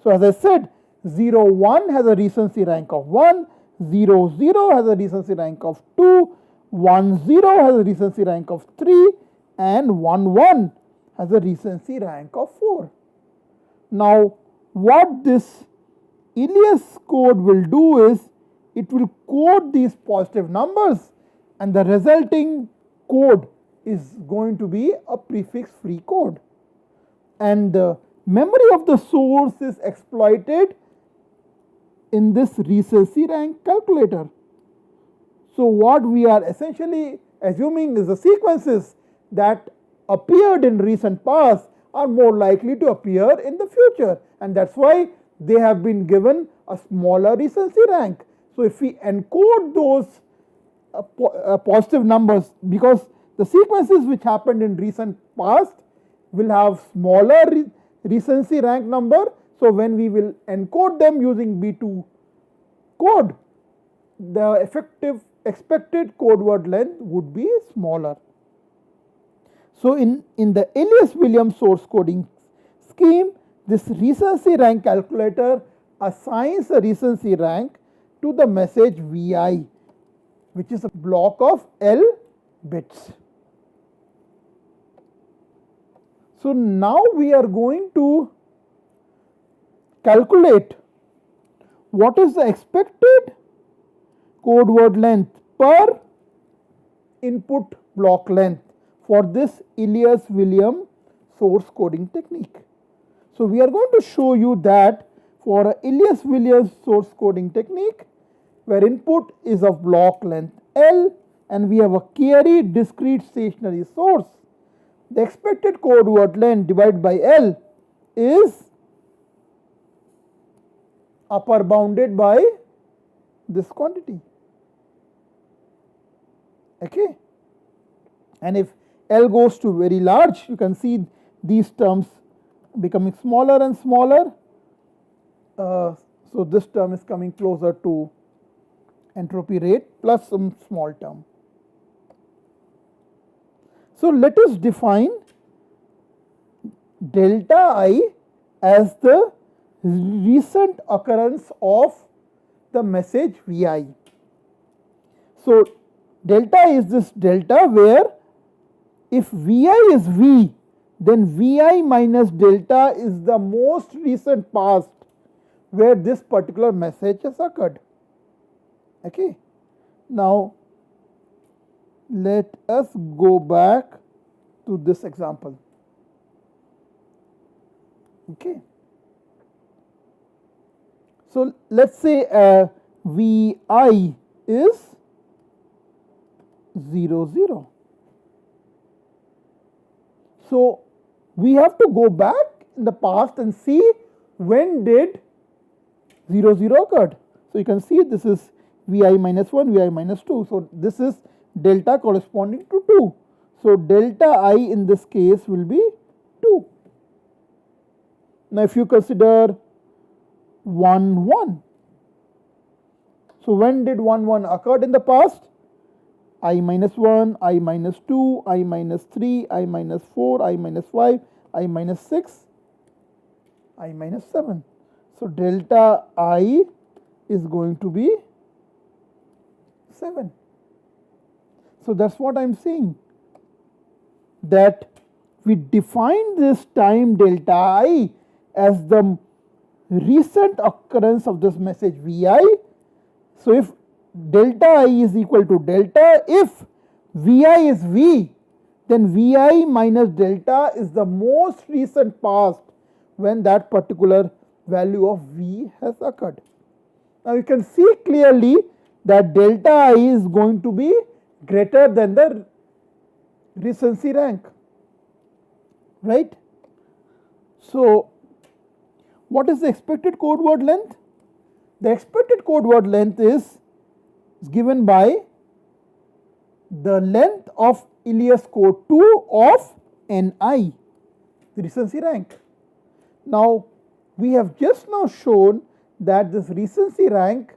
So as I said, 0, 1 has a recency rank of 1, 0, 0 has a recency rank of 2, 1, 0 has a recency rank of 3, and 1, 1 has a recency rank of 4. Now, what this Elias code will do is, it will code these positive numbers, and the resulting code is going to be a prefix free code. And the memory of the source is exploited in this recency rank calculator. So what we are essentially assuming is the sequences that appeared in recent past are more likely to appear in the future, and that's why they have been given a smaller recency rank. So if we encode those positive numbers, because the sequences which happened in recent past will have smaller recency rank number, so when we will encode them using B2 code, the expected code word length would be smaller. So in the Elias William source coding scheme, this recency rank calculator assigns a recency rank to the message Vi, which is a block of L bits. So now we are going to calculate what is the expected code word length per input block length for this Elias William source coding technique. So we are going to show you that for a Elias William source coding technique, where input is of block length L and we have a carry discrete stationary source, the expected code word length divided by L is upper bounded by this quantity. Okay, and if L goes to very large, you can see these terms becoming smaller and smaller. So this term is coming closer to entropy rate plus some small term. So let us define delta I as the recent occurrence of the message Vi. So delta is this delta where if Vi is V, then Vi minus delta is the most recent past where this particular message has occurred. Okay. Now let us go back to this example. Okay. So let's say Vi is 0, 0. So we have to go back in the past and see when did 0, 0 occurred. So you can see this is Vi minus 1, Vi minus 2. So this is delta corresponding to 2. So delta I in this case will be 2. Now if you consider 1, 1. So when did 1, 1 occurred in the past? I minus 1, I minus 2, I minus 3, I minus 4, I minus 5, I minus 6, I minus 7. So delta I is going to be 7. So that's what I am saying, that we define this time delta I as the recent occurrence of this message Vi. So if delta I is equal to delta, if Vi is V, then Vi minus delta is the most recent past when that particular value of V has occurred. Now you can see clearly that delta I is going to be greater than the recency rank, right? So what is the expected code word length? The expected code word length is given by the length of Elias code 2 of Ni, the recency rank. Now we have just now shown that this recency rank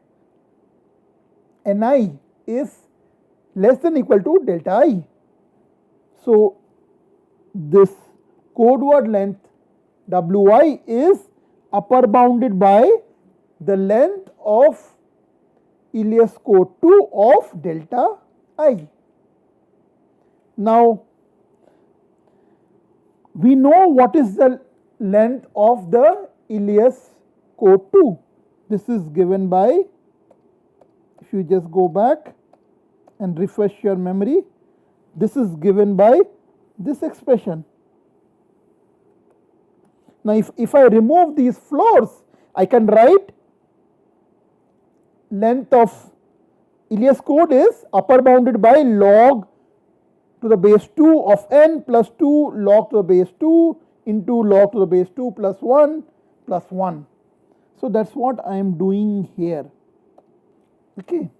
Ni is less than equal to delta I. So this code word length Wi is upper bounded by the length of Elias code 2 of delta I. Now we know what is the length of the Elias code 2. This is given by, if you just go back and refresh your memory, this is given by this expression. Now if I remove these floors, I can write length of Elias code is upper bounded by log to the base 2 of n plus 2 log to the base 2 into log to the base 2 plus 1 plus 1. So that's what I am doing here. Okay.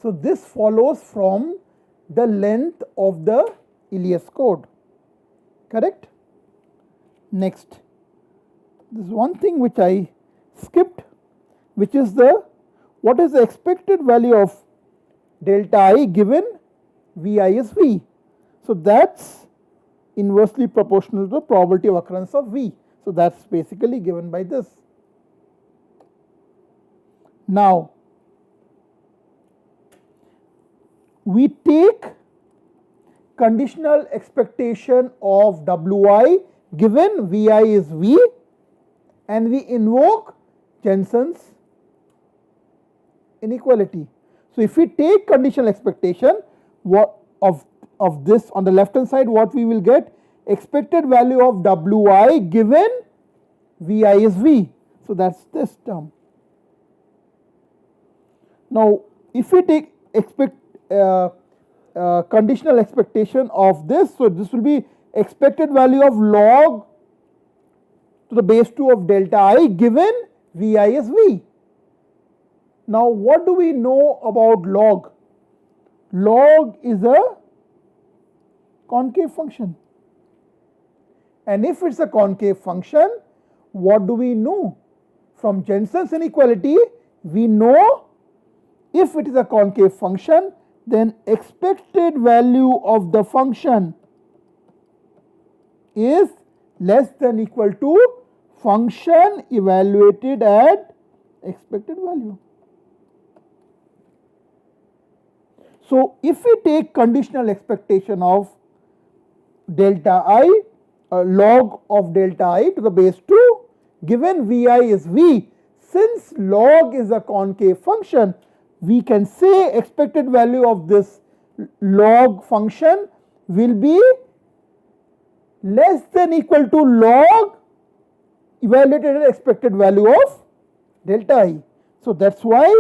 So this follows from the length of the Elias code, correct? Next, this is one thing which I skipped, which is what is the expected value of delta I given Vi is V. So that's inversely proportional to the probability of occurrence of V. So that's basically given by this. Now we take conditional expectation of Wi given Vi is V and we invoke Jensen's inequality. So if we take conditional expectation of this on the left hand side, what we will get? Expected value of Wi given Vi is V. So that's this term. Now if we take conditional expectation of this, so this will be expected value of log to the base 2 of delta I given Vi is V. Now what do we know about log? Log is a concave function, and if it's a concave function, what do we know? From Jensen's inequality we know if it is a concave function, then expected value of the function is less than equal to function evaluated at expected value. So if we take conditional expectation of delta I, log of delta I to the base 2, given Vi is V, since log is a concave function, we can say expected value of this log function will be less than equal to log evaluated at expected value of delta I. So that's why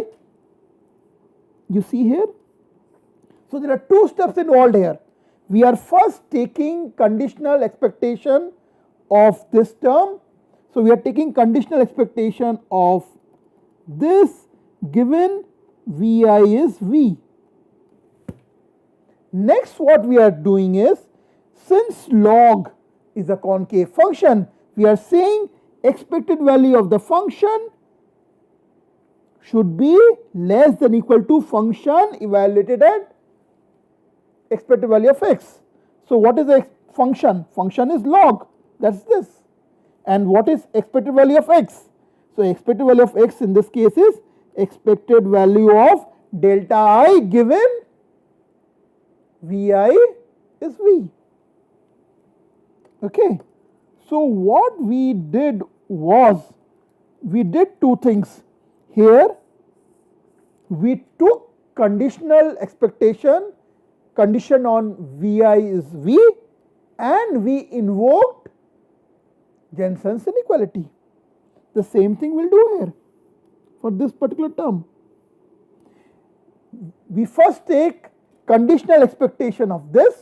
you see here. So there are two steps involved here. We are first taking conditional expectation of this term. So we are taking conditional expectation of this given Vi is V. Next what we are doing is, since log is a concave function, we are saying expected value of the function should be less than equal to function evaluated at expected value of x. So what is the function? Function is log, that's this. And what is expected value of x? So expected value of x in this case is expected value of delta I given Vi is V. Okay. So what we did was, we did two things here. We took conditional expectation, condition on Vi is V, and we invoked Jensen's inequality. The same thing we'll do here for this particular term. We first take conditional expectation of this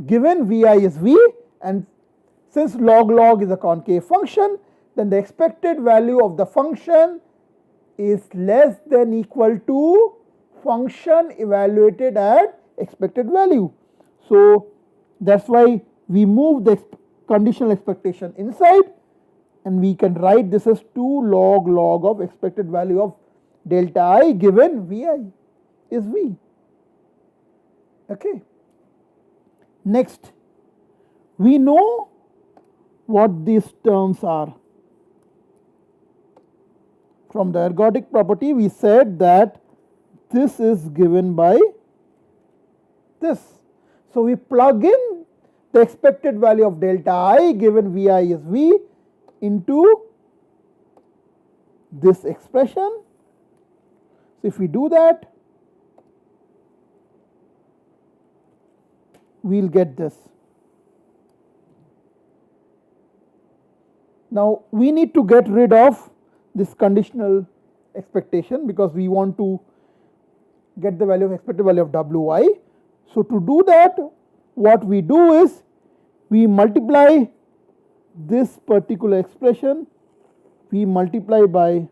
given Vi is V, and since log is a concave function, then the expected value of the function is less than equal to function evaluated at expected value. So that's why we move the conditional expectation inside, and we can write this as 2 log of expected value of delta I given Vi is V. Okay. Next, we know what these terms are. From the ergodic property, we said that this is given by this. So we plug in the expected value of delta I given Vi is V into this expression. So if we do that, we'll get this. Now we need to get rid of this conditional expectation because we want to get the value of expected value of Wi. So to do that, what we do is we multiply this particular expression, we multiply by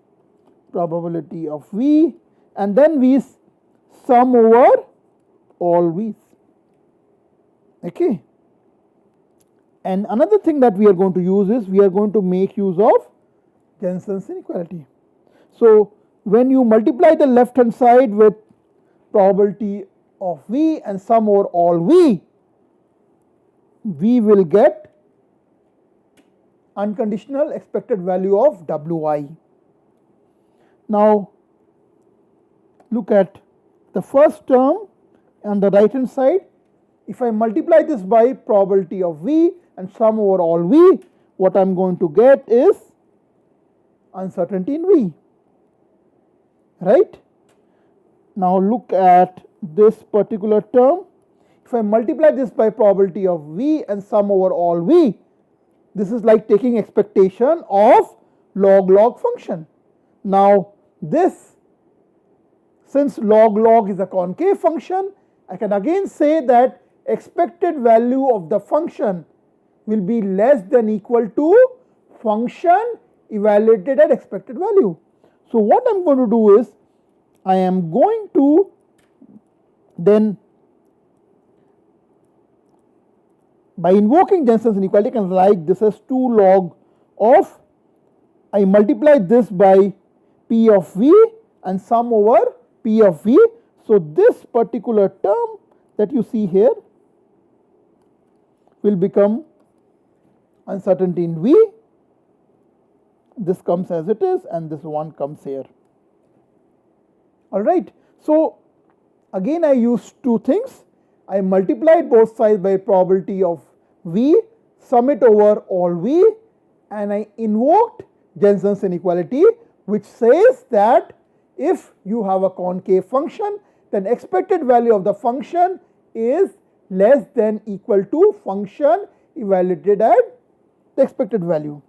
probability of V, and then we sum over all V's. Okay. And another thing that we are going to use is we are going to make use of Jensen's inequality. So when you multiply the left hand side with probability of V and sum over all V, we will get unconditional expected value of Wi. Now look at the first term on the right hand side. If I multiply this by probability of V and sum over all V, what I am going to get is uncertainty in V, right? Now look at this particular term. If I multiply this by probability of V and sum over all V, this is like taking expectation of log function. Now this, since log is a concave function, I can again say that expected value of the function will be less than equal to function evaluated at expected value. So what I am going to do is, I am going to then, by invoking Jensen's inequality, I can write this as 2 log of, I multiply this by P of V and sum over P of V. So this particular term that you see here will become uncertainty in V. This comes as it is and this one comes here. Alright. So Again I used two things. I multiplied both sides by probability of V, sum it over all V, and I invoked Jensen's inequality, which says that if you have a concave function, then expected value of the function is less than equal to function evaluated at the expected value.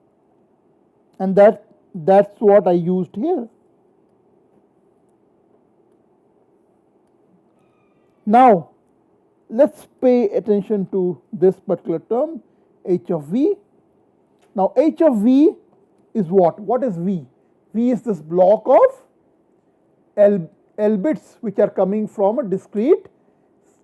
And that's what I used here. Now, let's pay attention to this particular term, h of v. Now, h of v is what? What is v? V is this block of L bits which are coming from a discrete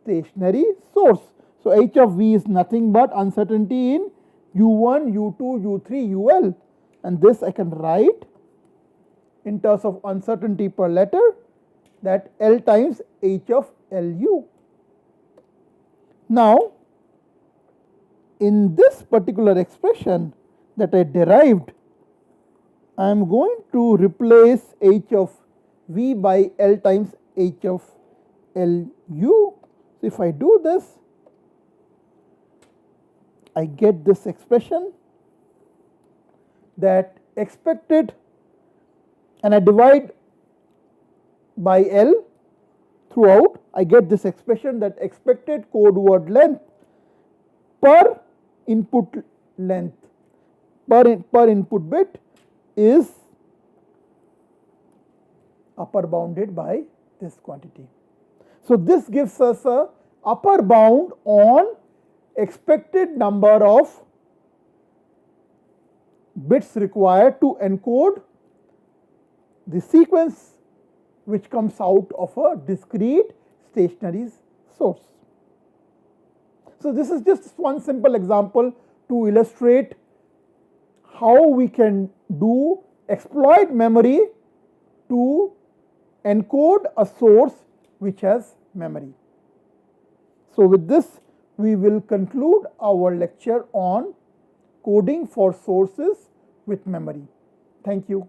stationary source. So, h of v is nothing but uncertainty in u1, u2, u3, ul, and this I can write in terms of uncertainty per letter, that L times h of Lu. Now, in this particular expression that I derived, I am going to replace h of v by L times h of Lu. So, if I do this, I get this expression that expected, and I divide by L throughout, I get this expression that expected code word length per input length per input bit is upper bounded by this quantity. So, this gives us a upper bound on expected number of bits required to encode the sequence which comes out of a discrete stationary source. So, this is just one simple example to illustrate how we can exploit memory to encode a source which has memory. So, with this we will conclude our lecture on coding for sources with memory. Thank you.